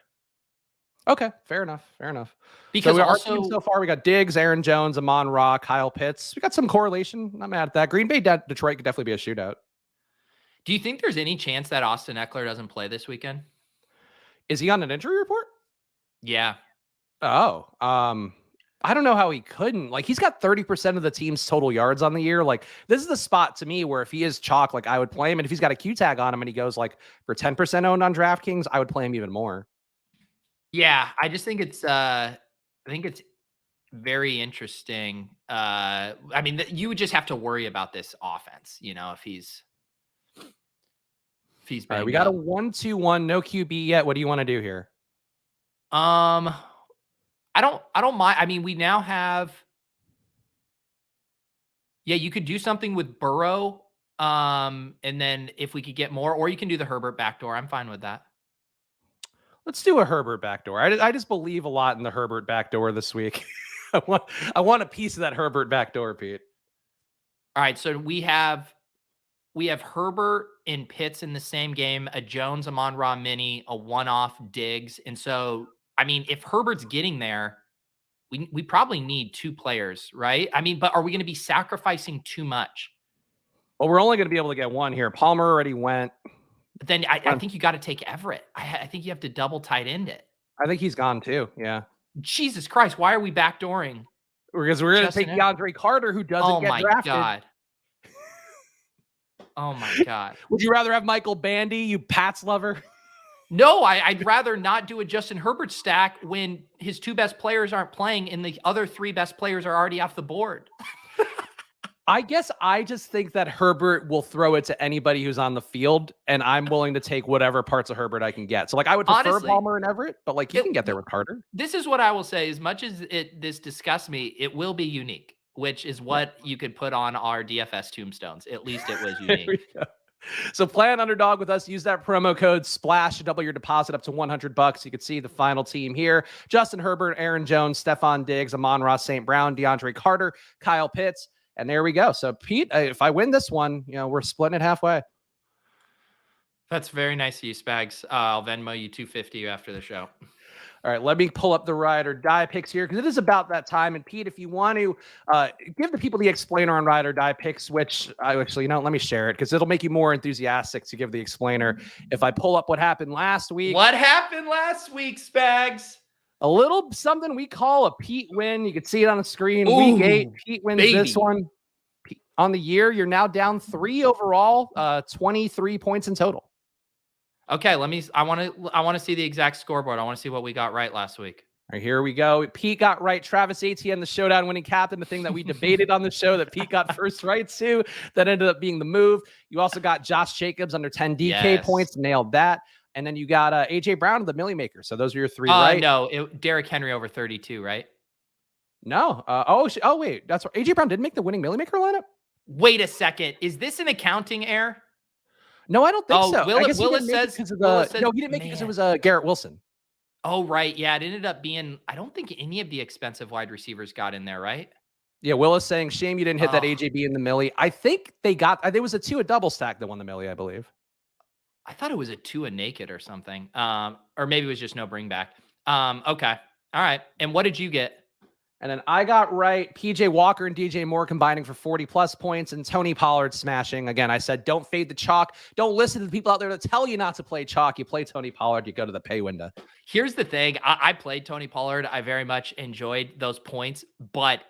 Okay, fair enough. Because so far we got Diggs, Aaron Jones, Amon-Ra, Kyle Pitts. We got some correlation. I'm not mad at that. Green Bay, Detroit could definitely be a shootout. Do you think there's any chance that Austin Eckler doesn't play this weekend? Is he on an injury report? Yeah. Oh, I don't know how he couldn't. Like, he's got 30% of the team's total yards on the year. Like, this is the spot to me where if he is chalk, like, I would play him. And if he's got a Q tag on him and he goes like for 10% owned on DraftKings, I would play him even more. Yeah, I just think it's very interesting. I mean, you would just have to worry about this offense, you know, if he's all right, we got a 1-2-1, no QB yet. What do you want to do here? I don't mind. I mean, we now have, you could do something with Burrow. And then if we could get more, or you can do the Herbert backdoor. I'm fine with that. Let's do a Herbert backdoor. I just believe a lot in the Herbert backdoor this week. I want a piece of that Herbert backdoor, Pete. All right. So we have Herbert and Pitts in the same game, a Jones, Amon-Ra mini, a one-off Diggs. And so, I mean, if Herbert's getting there, we probably need two players, right? I mean, but are we going to be sacrificing too much? Well, we're only going to be able to get one here. Palmer already went. But then I think you got to take Everett. I think you have to double tight end it. I think he's gone too. Yeah. Jesus Christ. Why are we backdooring? Because we're going to take DeAndre Carter, who doesn't get drafted. God. Oh my God. Would you rather have Michael Bandy, you Pats lover? No, I'd rather not do a Justin Herbert stack when his two best players aren't playing and the other three best players are already off the board. I guess I just think that Herbert will throw it to anybody who's on the field, and I'm willing to take whatever parts of Herbert I can get. So, like, I would prefer honestly, Palmer and Everett, but, like, you can get there with Carter. This is what I will say. As much as this disgusts me, it will be unique, which is what you could put on our DFS tombstones. At least it was unique. So play on Underdog with us. Use that promo code SPLASH to double your deposit up to $100. You can see the final team here. Justin Herbert, Aaron Jones, Stephon Diggs, Amon-Ra St. Brown, DeAndre Carter, Kyle Pitts. And there we go. So, Pete, if I win this one, you know, we're splitting it halfway. That's very nice of you, Spags. I'll Venmo you $250 after the show. All right, let me pull up the ride or die picks here because it is about that time. And, Pete, if you want to give the people the explainer on ride or die picks, which I actually, let me share it because it'll make you more enthusiastic to give the explainer. If I pull up what happened last week. What happened last week, Spags? A little something we call a Pete win. You can see it on the screen. Ooh, Week 8, Pete wins this one. On the year, you're now down 3 overall, 23 points in total. Okay, I want to see the exact scoreboard. I want to see what we got right last week. All right, here we go. Pete got right. Travis Etienne, the showdown winning captain, the thing that we debated on the show that Pete got first right to, that ended up being the move. You also got Josh Jacobs under 10 DK points, nailed that. And then you got AJ Brown, the Millie Maker. So those are your three, right? No, Derrick Henry over 32, right? No. Wait, that's right. AJ Brown didn't make the winning Millie Maker lineup. Wait a second. Is this an accounting error? No, I don't think so. Willis says no, he didn't make it because it was Garrett Wilson. Oh, right. Yeah, it ended up being, I don't think any of the expensive wide receivers got in there, right? Yeah, Willis saying, shame you didn't hit that AJB in the Millie. I think they got, there was a Tua double stack that won the Millie, I believe. I thought it was a Tua naked or something. Or maybe it was just no bring back. Okay. All right. And what did you get? And then I got right PJ Walker and DJ Moore combining for 40 plus points and Tony Pollard smashing. Again, I said, don't fade the chalk. Don't listen to the people out there that tell you not to play chalk. You play Tony Pollard, you go to the pay window. Here's the thing. I played Tony Pollard. I very much enjoyed those points, but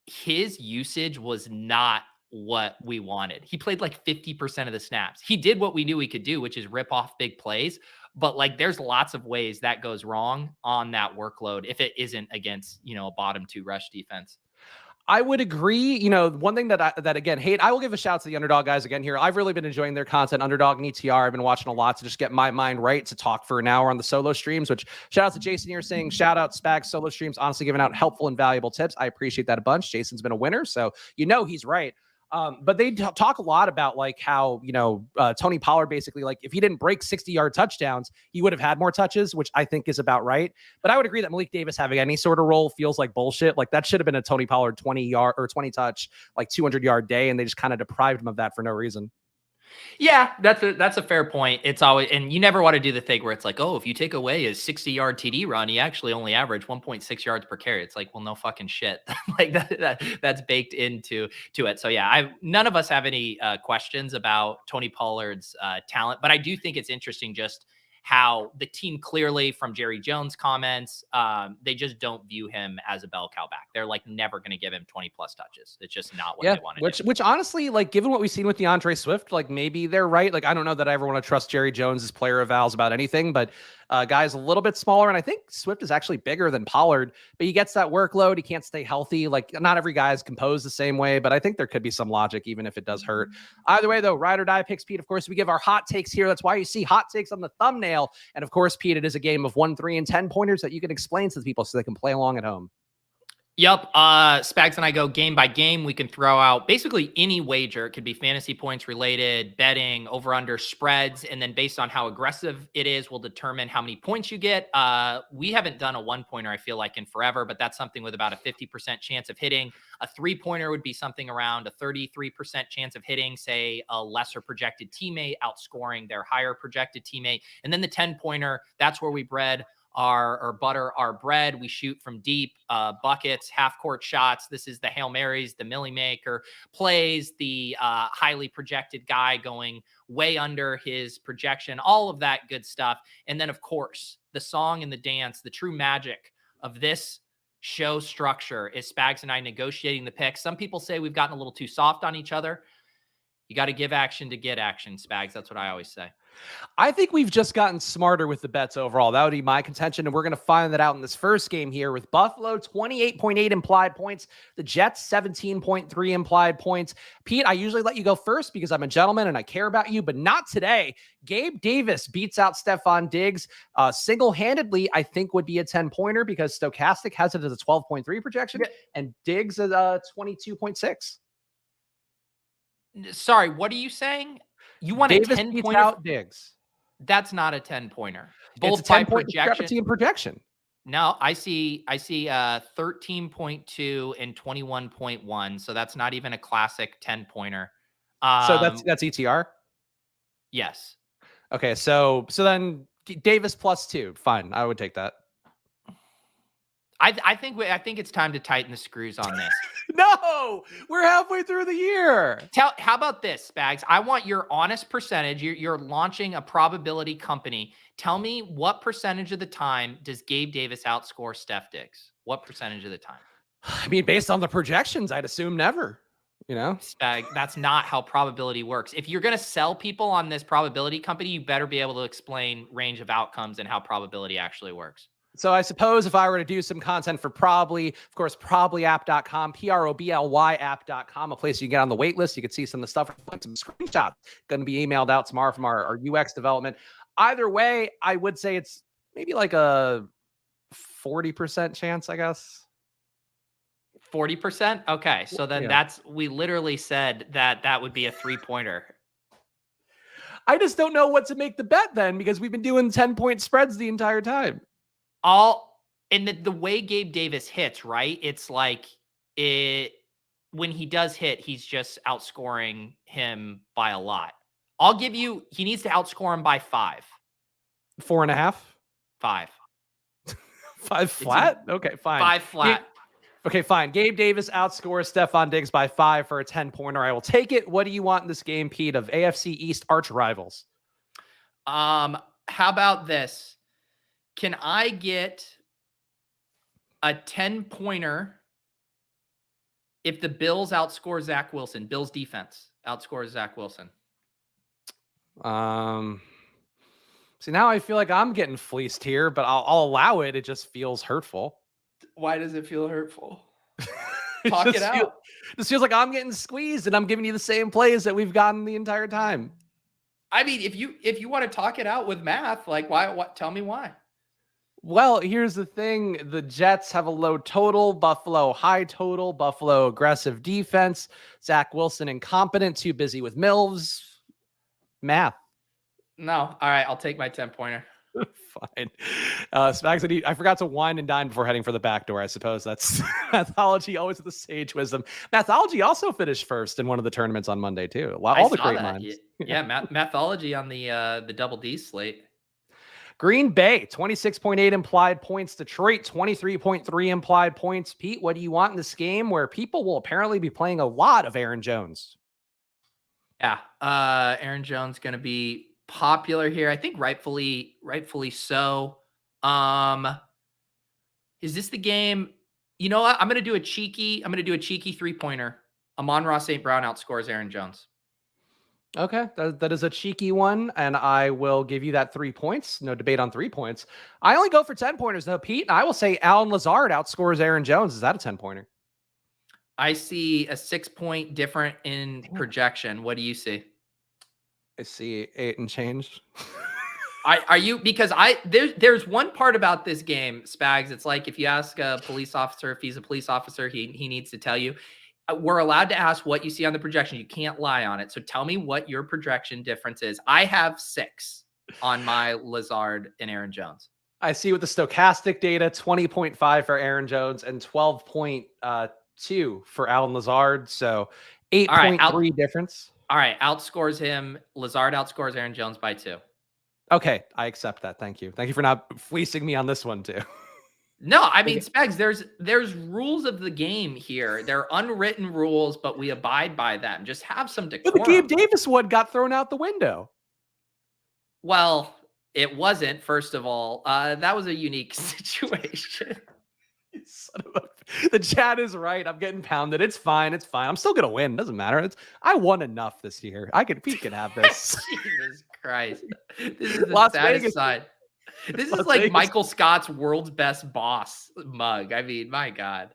his usage was not what we wanted. He played like 50% of the snaps. He did what we knew he could do, which is rip off big plays. But like, there's lots of ways that goes wrong on that workload if it isn't against, a bottom 2 rush defense. I would agree. One thing that again, I will give a shout out to the Underdog guys again here. I've really been enjoying their content. Underdog and ETR. I've been watching a lot to just get my mind right to talk for an hour on the solo streams, which shout out to Jason here saying, shout out Spags solo streams, honestly giving out helpful and valuable tips. I appreciate that a bunch. Jason's been a winner. So, he's right. But they talk a lot about like how, Tony Pollard basically, like if he didn't break 60-yard touchdowns, he would have had more touches, which I think is about right. But I would agree that Malik Davis having any sort of role feels like bullshit. Like that should have been a Tony Pollard 20 touch, like 200-yard day. And they just kind of deprived him of that for no reason. Yeah, that's a fair point. It's always, and you never want to do the thing where it's like, oh, if you take away his 60-yard TD run, he actually only averaged 1.6 yards per carry. It's like, well, no fucking shit. Like that's baked into it. So yeah, none of us have any questions about Tony Pollard's talent, but I do think it's interesting just how the team clearly from Jerry Jones comments, they just don't view him as a bell cow back. They're like never going to give him 20 plus touches. It's just not what they want to do. Which honestly, like given what we've seen with DeAndre Swift, like maybe they're right. Like, I don't know that I ever want to trust Jerry Jones's player evals about anything, but guy's a little bit smaller. And I think Swift is actually bigger than Pollard, but he gets that workload. He can't stay healthy. Like not every guy is composed the same way, but I think there could be some logic, even if it does hurt. Either way though, ride or die picks, Pete. Of course, we give our hot takes here. That's why you see hot takes on the thumbnail. And of course, Pete, it is a game of 1, 3, and 10 pointers that you can explain to the people so they can play along at home. Yep. Spags and I go game by game. We can throw out basically any wager. It could be fantasy points related, betting, over under spreads. And then based on how aggressive it is, we'll determine how many points you get. We haven't done a 1-pointer, I feel like, in forever, but that's something with about a 50% chance of hitting. A 3-pointer would be something around a 33% chance of hitting, say a lesser projected teammate outscoring their higher projected teammate. And then the 10-pointer, that's where we butter our bread. We shoot from deep, buckets, half-court shots. This is the Hail Marys, the Millie Maker plays, the highly projected guy going way under his projection, all of that good stuff. And then, of course, the song and the dance, the true magic of this show structure is Spags and I negotiating the picks. Some people say we've gotten a little too soft on each other. You got to give action to get action, Spags. That's what I always say. I think we've just gotten smarter with the bets overall. That would be my contention. And we're going to find that out in this first game here with Buffalo, 28.8 implied points. The Jets, 17.3 implied points. Pete, I usually let you go first because I'm a gentleman and I care about you, but not today. Gabe Davis beats out Stephon Diggs. Single-handedly, I think would be a 10-pointer because Stochastic has it as a 12.3 projection and Diggs is a 22.6. Sorry, what are you saying? You want Davis a 10-pointer out Diggs. That's not a 10-pointer. Both by projection. No, I see 13.2 and 21.1. So that's not even a classic 10-pointer. So that's ETR? Yes. Okay, so then Davis +2. Fine, I would take that. I think it's time to tighten the screws on this. No, we're halfway through the year. How about this, Spags? I want your honest percentage. You're launching a probability company. Tell me what percentage of the time does Gabe Davis outscore Steph Diggs? What percentage of the time? I mean, based on the projections, I'd assume never. Spag, that's not how probability works. If you're going to sell people on this probability company, you better be able to explain range of outcomes and how probability actually works. So I suppose if I were to do some content for Probly, of course, problyapp.com, PROBLY app.com, a place you can get on the wait list. You can see some of the stuff, some screenshots going to be emailed out tomorrow from our UX development. Either way, I would say it's maybe like a 40% chance, I guess. 40%? Okay. So then we literally said that would be a 3-pointer. I just don't know what to make the bet then, because we've been doing 10-point spreads the entire time. And the way Gabe Davis hits, right? It's like when he does hit, he's just outscoring him by a lot. I'll give you, he needs to outscore him by 5. 4.5? 5. 5 flat? Okay, fine. 5 flat. Okay, fine. Gabe Davis outscores Stephon Diggs by 5 for a 10-pointer. I will take it. What do you want in this game, Pete, of AFC East arch rivals? How about this? Can I get a 10-pointer if the Bills outscore Zach Wilson? Bills defense outscores Zach Wilson. See, now I feel like I'm getting fleeced here, but I'll allow it. It just feels hurtful. Why does it feel hurtful? Talk it out. This feels like I'm getting squeezed and I'm giving you the same plays that we've gotten the entire time. I mean, if you want to talk it out with math, like why? Tell me why. Well, here's the thing. The Jets have a low total, Buffalo high total, Buffalo aggressive defense, Zach Wilson incompetent, too busy with MILFs. Math. No. All right. I'll take my 10-pointer. Fine. Spags, I forgot to wine and dine before heading for the back door. I suppose that's Mathology, always with the sage wisdom. Mathology also finished first in one of the tournaments on Monday, too. All the great minds. Yeah, Mathology on the Double D slate. Green Bay, 26.8 implied points. Detroit, 23.3 implied points. Pete, what do you want in this game where people will apparently be playing a lot of Aaron Jones? Yeah, Aaron Jones going to be popular here. I think rightfully so. Is this the game? You know what? I'm going to do a cheeky 3-pointer. Amon-Ra St. Brown outscores Aaron Jones. Okay, that is a cheeky one, and I will give you that 3 points. No debate on 3 points. I only go for 10-pointers, though, Pete, and I will say Allen Lazard outscores Aaron Jones. Is that a 10-pointer? I see a 6-point difference in projection. What do you see? I see 8 and change. Are you, because there's one part about this game, Spags. It's like if you ask a police officer if he's a police officer, he needs to tell you. We're allowed to ask what you see on the projection. You can't lie on it. So tell me what your projection difference is. I have 6 on my Lazard and Aaron Jones. I see with the stochastic data, 20.5 for Aaron Jones and 12.2 for Allen Lazard. So 8.3 difference. All right. Outscores him. Lazard outscores Aaron Jones by 2. Okay. I accept that. Thank you. Thank you for not fleecing me on this one too. No, I mean, Spags, there's rules of the game here. They're unwritten rules, but we abide by them. Just have some decorum. But the Gabe Davis one got thrown out the window. Well, it wasn't, first of all. That was a unique situation. The chat is right. I'm getting pounded. It's fine. It's fine. I'm still going to win. Doesn't matter. I won enough this year. Pete can have this. Jesus Christ. This is the saddest side. This is like Michael Scott's world's best boss mug. I mean, my God.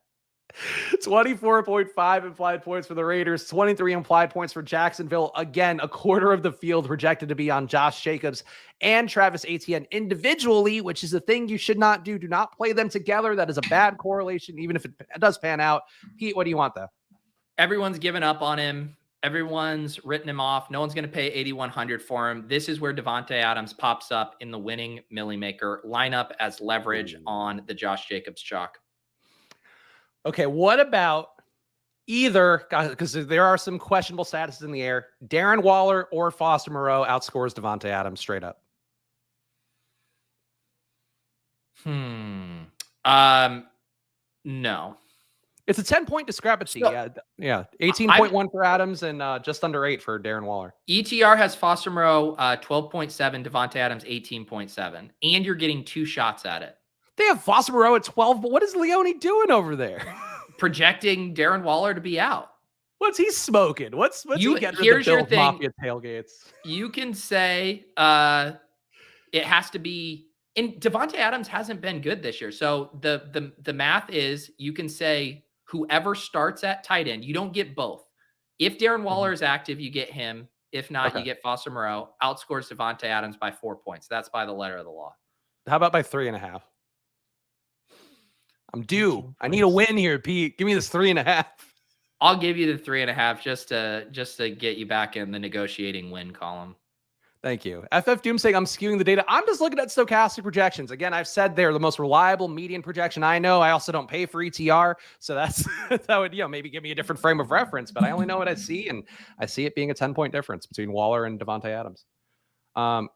24.5 implied points for the Raiders, 23 implied points for Jacksonville. Again, a quarter of the field projected to be on Josh Jacobs and Travis Etienne individually, which is a thing you should not do. Do not play them together. That is a bad correlation, even if it does pan out. Pete, what do you want, though? Everyone's given up on him. Everyone's written him off. No one's going to pay $8,100 for him. This is where Davante Adams pops up in the winning Millie Maker lineup as leverage on the Josh Jacobs chalk. Okay, what about either, because there are some questionable statuses in the air, Darren Waller or Foster Moreau outscores Davante Adams straight up? No. It's a 10-point discrepancy. So, yeah. 18.1 for Adams and just under 8 for Darren Waller. ETR has Foster Moreau 12.7, Davante Adams 18.7, and you're getting 2 shots at it. They have Foster Moreau at 12, but what is Leone doing over there? Projecting Darren Waller to be out. What's he smoking? What's he getting here's your thing. Mafia tailgates? You can say it has to be, and Davante Adams hasn't been good this year. So the math is you can say whoever starts at tight end, you don't get both. If Darren Waller is active, you get him. If not, Okay. you get Foster Moreau. Outscores Devontae Adams by 4 points. That's by the letter of the law. How about by 3.5? I'm due. 18 I need a points. win here, Pete. Give me this 3.5. I'll give you the 3.5 just to get you back in the negotiating win column. Thank you. FF Doom saying I'm skewing the data. I'm just looking at stochastic projections. Again, I've said they're the most reliable median projection I know. I also don't pay for ETR. So that would, maybe give me a different frame of reference, but I only know what I see. And I see it being a 10-point difference between Waller and Devontae Adams.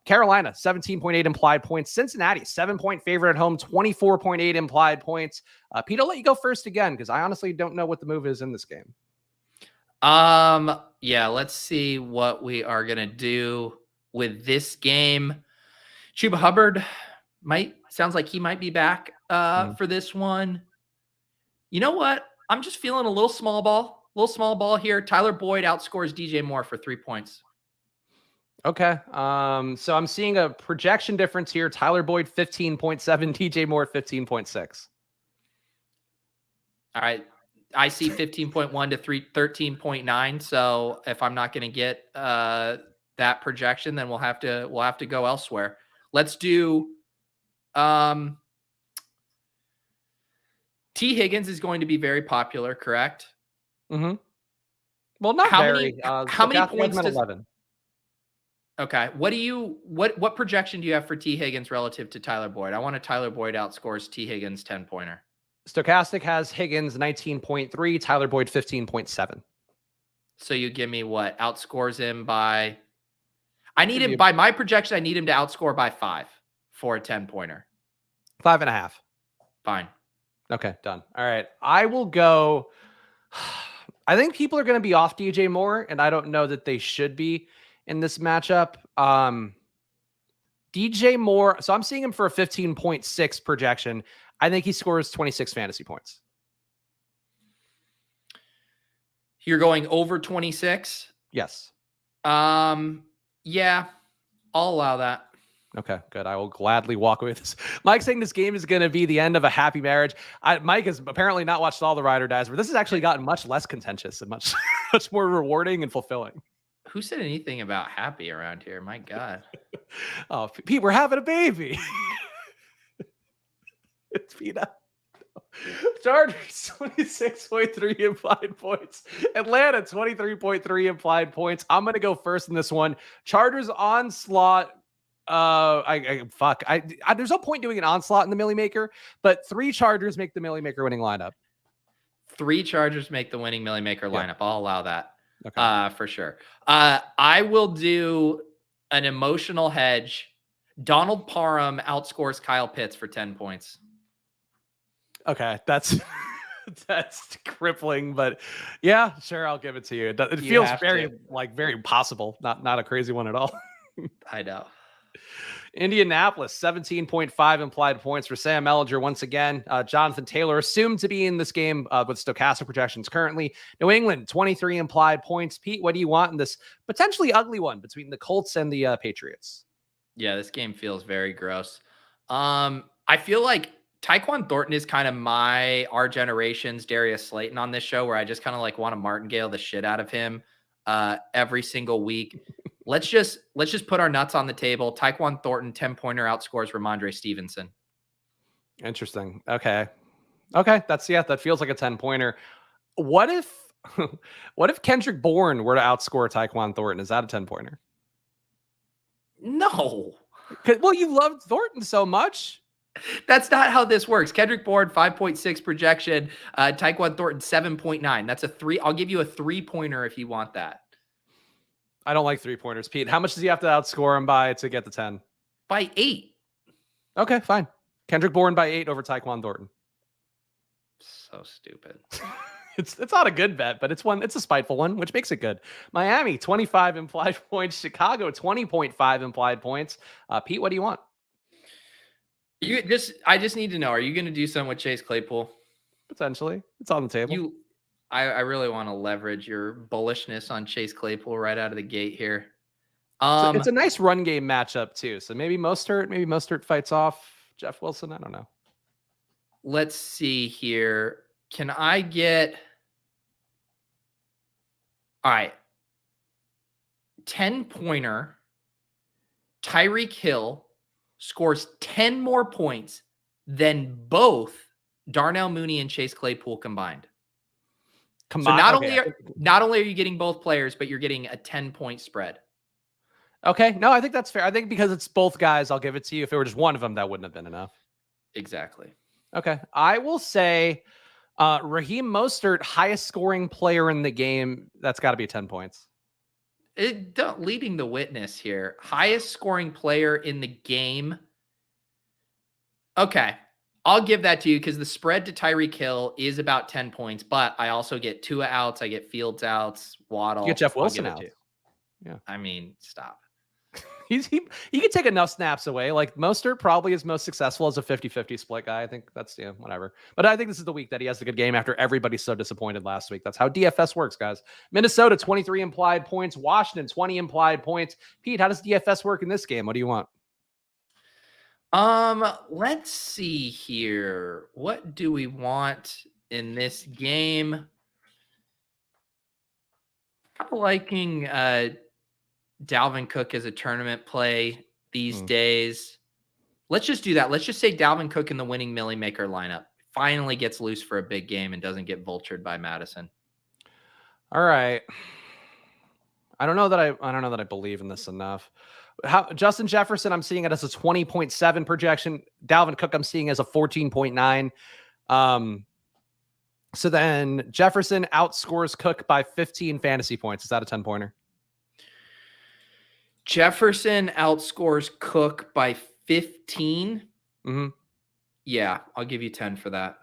Carolina, 17.8 implied points. Cincinnati, 7-point favorite at home, 24.8 implied points. Pete, I'll let you go first again, because I honestly don't know what the move is in this game. Yeah, let's see what we are going to do with this game. Chuba Hubbard sounds like he might be back for this one. You know what? I'm just feeling a little small ball here. Tyler Boyd outscores DJ Moore for 3 points. Okay. So I'm seeing a projection difference here. Tyler Boyd 15.7, DJ Moore 15.6. All right. I see 15.1 to 13.9. So if I'm not going to get that projection, then we'll have to go elsewhere. Let's do T. Higgins is going to be very popular, correct? Mm-hmm. Well, not how very. How many points does 11? Okay. What projection do you have for T. Higgins relative to Tyler Boyd? I want a Tyler Boyd outscores T. Higgins 10-pointer. Stochastic has Higgins 19.3, Tyler Boyd 15.7. So you give me what? Outscores him by... by my projection, I need him to outscore by 5 for a 10-pointer. 5.5. Fine. Okay, done. All right. I will go... I think people are going to be off DJ Moore, and I don't know that they should be in this matchup. DJ Moore, so I'm seeing him for a 15.6 projection. I think he scores 26 fantasy points. You're going over 26? Yes. Yeah, I'll allow that. Okay, good. I will gladly walk away with this. Mike's saying this game is going to be the end of a happy marriage. Mike has apparently not watched all the Ride or Dies, but this has actually gotten much less contentious and much more rewarding and fulfilling. Who said anything about happy around here? My God. Oh, Pete, we're having a baby. It's Pete. Chargers 26.3 implied points. Atlanta 23.3 implied points. I'm going to go first in this one. Chargers onslaught. There's no point doing an onslaught in the Millie Maker, but 3 Chargers make the Millie Maker winning lineup. 3 Chargers make the winning Millie Maker lineup. I'll allow that. Okay. For sure. I will do an emotional hedge. Donald Parham outscores Kyle Pitts for 10 points. Okay, that's crippling, but yeah, sure, I'll give it to you. It feels very possible, not a crazy one at all. I know. Indianapolis, 17.5 implied points for Sam Ellinger once again. Jonathan Taylor assumed to be in this game with stochastic projections currently. New England, 23 implied points. Pete, what do you want in this potentially ugly one between the Colts and the Patriots? Yeah, this game feels very gross. I feel like Tyquan Thornton is kind of our generation's Darius Slayton on this show, where I just kind of want to martingale the shit out of him every single week. Let's just put our nuts on the table. Tyquan Thornton 10-pointer outscores Ramondre Stevenson. Interesting. Okay. That feels like a 10-pointer. What if Kendrick Bourne were to outscore Tyquan Thornton? Is that a 10-pointer? No. Well, you loved Thornton so much. That's not how this works. Kendrick Bourne 5.6 projection. Tyquan Thornton 7.9. That's a 3. I'll give you a 3-pointer if you want that. I don't like 3-pointers, Pete. How much does he have to outscore him by to get the 10? By 8. Okay, fine. Kendrick Bourne by 8 over Tyquan Thornton. So stupid. It's not a good bet, but it's a spiteful one, which makes it good. Miami, 25 implied points. Chicago, 20.5 implied points. Pete, what do you want? I just need to know, are you going to do something with Chase Claypool? Potentially. It's on the table. I really want to leverage your bullishness on Chase Claypool right out of the gate here. It's a nice run game matchup too. So maybe Mostert fights off Jeff Wilson. I don't know. Let's see here. Can I get... All right. 10-pointer, Tyreek Hill scores 10 more points than both Darnell Mooney and Chase Claypool combined. So not only are you getting both players, but you're getting a 10-point spread. Okay. No, I think that's fair. I think because it's both guys, I'll give it to you. If it were just one of them, that wouldn't have been enough. Exactly. Okay. I will say Raheem Mostert, highest scoring player in the game. That's got to be 10 points. Leading the witness here. Highest scoring player in the game. Okay. I'll give that to you because the spread to Tyreek Hill is about 10 points, but I also get Tua outs. I get Fields outs, Waddle. You get Jeff Wilson out. Yeah. I mean, stop. He can take enough snaps away. Like Mostert probably is most successful as a 50-50 split guy. I think that's, whatever. But I think this is the week that he has a good game after everybody's so disappointed last week. That's how DFS works, guys. Minnesota, 23 implied points. Washington, 20 implied points. Pete, how does DFS work in this game? What do you want? Let's see here. What do we want in this game? I'm liking Dalvin Cook as a tournament play these days. Let's just do that. Let's just say Dalvin Cook in the winning Millie Maker lineup finally gets loose for a big game and doesn't get vultured by Madison. All right. I don't know that I believe in this enough. Justin Jefferson, I'm seeing it as a 20.7 projection. Dalvin Cook, I'm seeing as a 14.9. So then Jefferson outscores Cook by 15 fantasy points. Is that a 10-pointer? Jefferson outscores Cook by 15. Mm-hmm. Yeah, I'll give you 10 for that.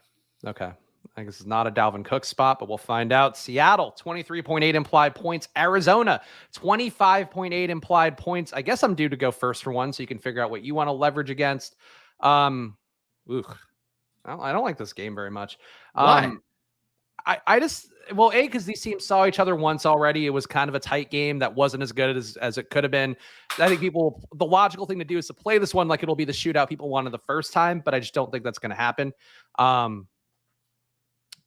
Okay. I think this is not a Dalvin Cook spot, but we'll find out. Seattle, 23.8 implied points. Arizona, 25.8 implied points. I guess I'm due to go first for one, so you can figure out what you want to leverage against. I don't like this game very much. Why? Because these teams saw each other once already. It was kind of a tight game that wasn't as good as it could have been. I think the logical thing to do is to play this one like it'll be the shootout people wanted the first time, but I just don't think that's going to happen.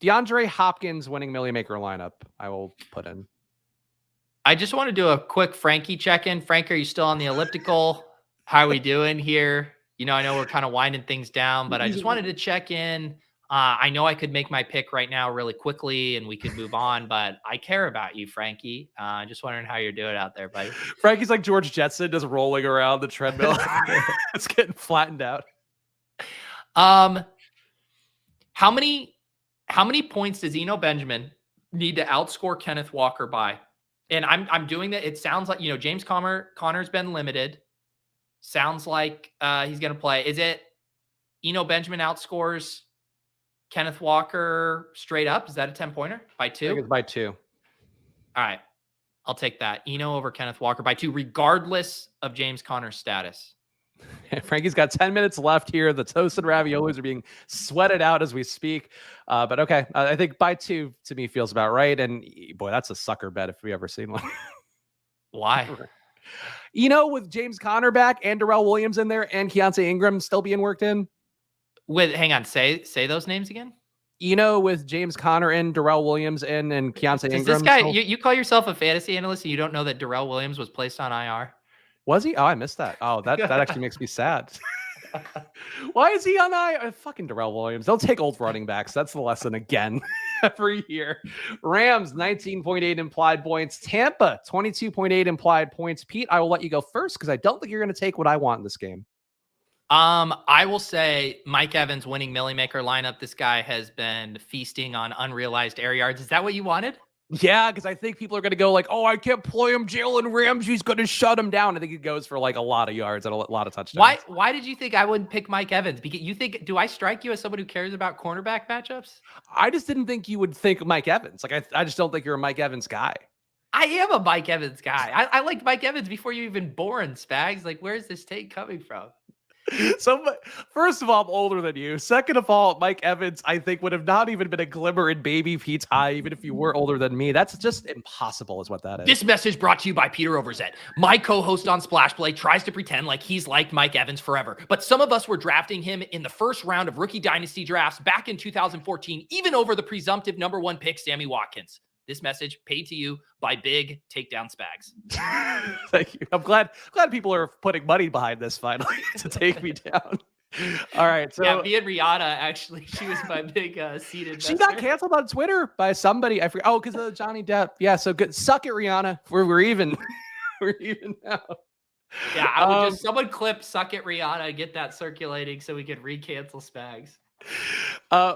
DeAndre Hopkins winning Millie Maker lineup, I will put in. I just want to do a quick Frankie check-in. Frank, are you still on the elliptical? How are we doing here? I know we're kind of winding things down, but I just wanted to check in. I know I could make my pick right now really quickly and we could move on, but I care about you, Frankie. Just wondering how you're doing out there, buddy. Frankie's like George Jetson, just rolling around the treadmill. It's getting flattened out. How many points does Eno Benjamin need to outscore Kenneth Walker by? And I'm doing that. It sounds like, James Conner's been limited. Sounds like he's going to play. Is it Eno Benjamin outscores Kenneth Walker straight up? Is that a 10-pointer by 2? I think it's by 2. All right. I'll take that. Eno over Kenneth Walker by 2, regardless of James Conner's status. Frankie's got 10 minutes left here. The toasted raviolis are being sweated out as we speak. But okay, I think by 2 to me feels about right. And boy, that's a sucker bet if we ever seen one. Why? With James Conner back and Darrell Williams in there and Keontae Ingram still being worked in. Hang on, say those names again. With James Conner in, Darrell Williams in, and Keontae Ingram. This guy, you call yourself a fantasy analyst and you don't know that Darrell Williams was placed on IR? Was he? Oh, I missed that. Oh, that actually makes me sad. Why is he on IR? Fucking Darrell Williams. They'll take old running backs. That's the lesson again every year. Rams, 19.8 implied points. Tampa, 22.8 implied points. Pete, I will let you go first because I don't think you're going to take what I want in this game. I will say Mike Evans winning Millie Maker lineup. This guy has been feasting on unrealized air yards. Is that what you wanted? Yeah, because I think people are going to go like, oh, I can't play him. Jalen Ramsey's going to shut him down. I think it goes for like a lot of yards and a lot of touchdowns. Why did you think I wouldn't pick Mike Evans? Because do I strike you as someone who cares about cornerback matchups? I just didn't think you would think Mike Evans. Like, I just don't think you're a Mike Evans guy. I am a Mike Evans guy. I liked Mike Evans before you even born, Spags. Like, where's this take coming from? So, first of all, I'm older than you. Second of all, Mike Evans, I think, would have not even been a glimmer in baby Pete's eye, even if you were older than me. That's just impossible, is what that is. This message brought to you by Peter Overzet. My co-host on Splash Play tries to pretend like he's liked Mike Evans forever, but some of us were drafting him in the first round of rookie dynasty drafts back in 2014, even over the presumptive #1 pick, Sammy Watkins. This message paid to you by Big Takedown Spags. Thank you. I'm glad people are putting money behind this finally to take me down. All right. So yeah, me and Rihanna, actually, she was my big seed investor. She got canceled on Twitter by somebody. I forget. Oh, because of Johnny Depp. Yeah. So good. Suck it, Rihanna. We're even. We're even now. Yeah, I would just someone clip "Suck It, Rihanna," get that circulating so we could re-cancel Spags.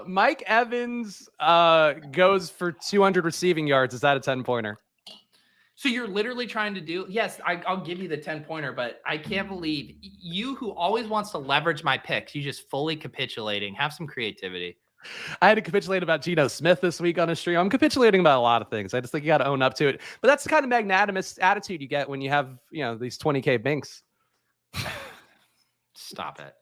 Mike Evans goes for 200 receiving yards. Is that a 10-pointer? So you're literally trying to do, yes, I'll give you the 10-pointer, but I can't believe you, who always wants to leverage my picks, you just fully capitulating. Have some creativity. I had to capitulate about Geno Smith this week on a stream. I'm capitulating about a lot of things. I just think you got to own up to it. But that's the kind of magnanimous attitude you get when you have, these 20K binks. Stop it.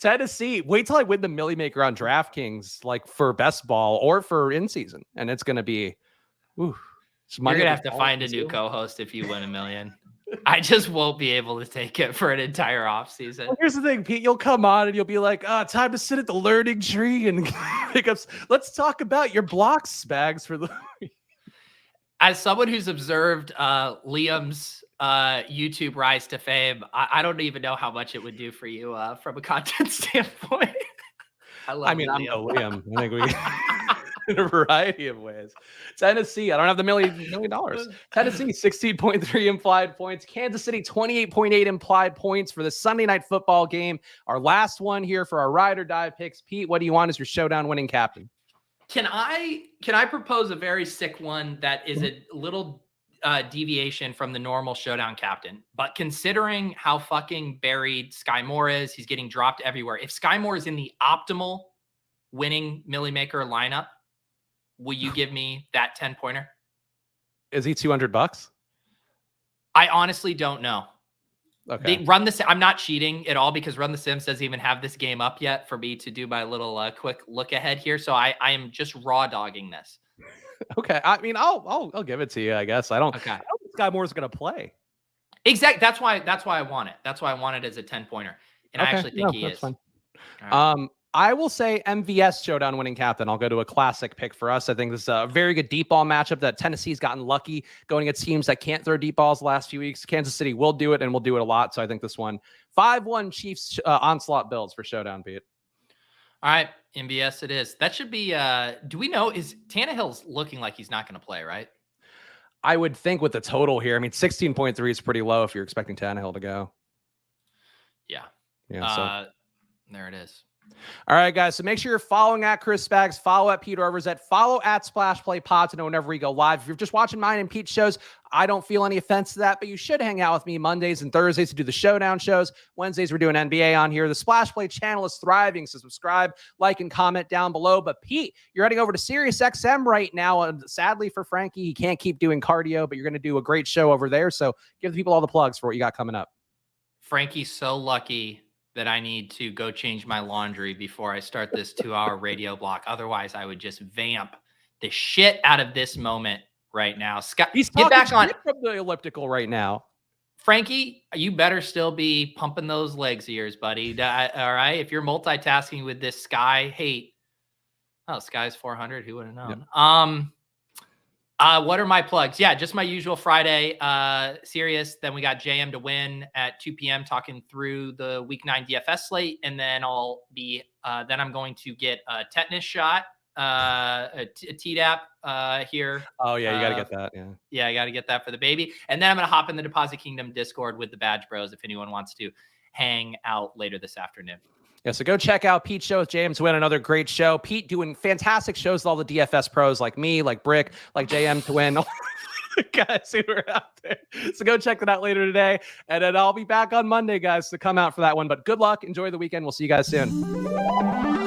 Tennessee, wait till I win the Millie Maker on DraftKings, like for best ball or for in season. And it's going to be, you're going to have to find a new co-host if you win $1 million. I just won't be able to take it for an entire off season. Well, here's the thing, Pete, you'll come on and you'll be like, time to sit at the learning tree and pick up. Let's talk about your blocks, Spags, for the. As someone who's observed Liam's YouTube rise to fame, I don't even know how much it would do for you from a content standpoint. I'm no Liam. I think we in a variety of ways. Tennessee, I don't have the $1 million. Tennessee, 16.3 implied points. Kansas City, 28.8 implied points for the Sunday night football game. Our last one here for our ride or die picks. Pete, what do you want as your showdown winning captain? Can I propose a very sick one that is a little deviation from the normal showdown captain? But considering how fucking buried Sky Moore is, he's getting dropped everywhere. If Sky Moore is in the optimal winning Millie Maker lineup, will you give me that 10-pointer? Is he $200? I honestly don't know. Okay. I'm not cheating at all because Run the Sims doesn't even have this game up yet for me to do my little quick look ahead here. So I am just raw dogging this. Okay. I mean, I'll give it to you, I guess. I don't think Sky Moore's going to play. Exactly. That's why I want it. That's why I want it as a 10-pointer. And I actually think he is. Fine. Right. I will say MVS showdown winning captain. I'll go to a classic pick for us. I think this is a very good deep ball matchup that Tennessee's gotten lucky going against teams that can't throw deep balls the last few weeks. Kansas City will do it and will do it a lot. So I think this one 5-1 Chiefs onslaught builds for showdown, Pete. All right. MVS it is. That should be, do we know, is Tannehill's looking like he's not going to play, right? I would think with the total here, I mean, 16.3 is pretty low if you're expecting Tannehill to go. Yeah. So there it is. All right, guys. So make sure you're following at Chris Spags, follow at Pete Overzet, follow at Splash Play Pod to know whenever we go live. If you're just watching mine and Pete's shows, I don't feel any offense to that, but you should hang out with me Mondays and Thursdays to do the showdown shows. Wednesdays, we're doing NBA on here. The Splash Play channel is thriving, so subscribe, like, and comment down below. But Pete, you're heading over to SiriusXM right now. And sadly for Frankie, he can't keep doing cardio, but you're going to do a great show over there. So give the people all the plugs for what you got coming up. Frankie's so lucky that I need to go change my laundry before I start this 2-hour radio block. Otherwise, I would just vamp the shit out of this moment right now. Scott, he's get back on from the elliptical right now. Frankie, you better still be pumping those legs of yours, buddy. All right. If you're multitasking with this Sky hate, Sky's 400. Who would have known? Yep. What are my plugs? Yeah, just my usual Friday Sirius. Then we got JM to win at 2 p.m. talking through the Week 9 DFS slate, and then I'll be then I'm going to get a tetanus shot, a Tdap here. Oh yeah, you got to get that. Yeah, I got to get that for the baby, and then I'm gonna hop in the Deposit Kingdom Discord with the Badge Bros if anyone wants to hang out later this afternoon. Yeah, so go check out Pete's show with JM to win, another great show. Pete doing fantastic shows with all the DFS pros like me, like Brick, like JM to win. Guys who are out there. So go check that out later today. And then I'll be back on Monday, guys, to come out for that one. But good luck. Enjoy the weekend. We'll see you guys soon.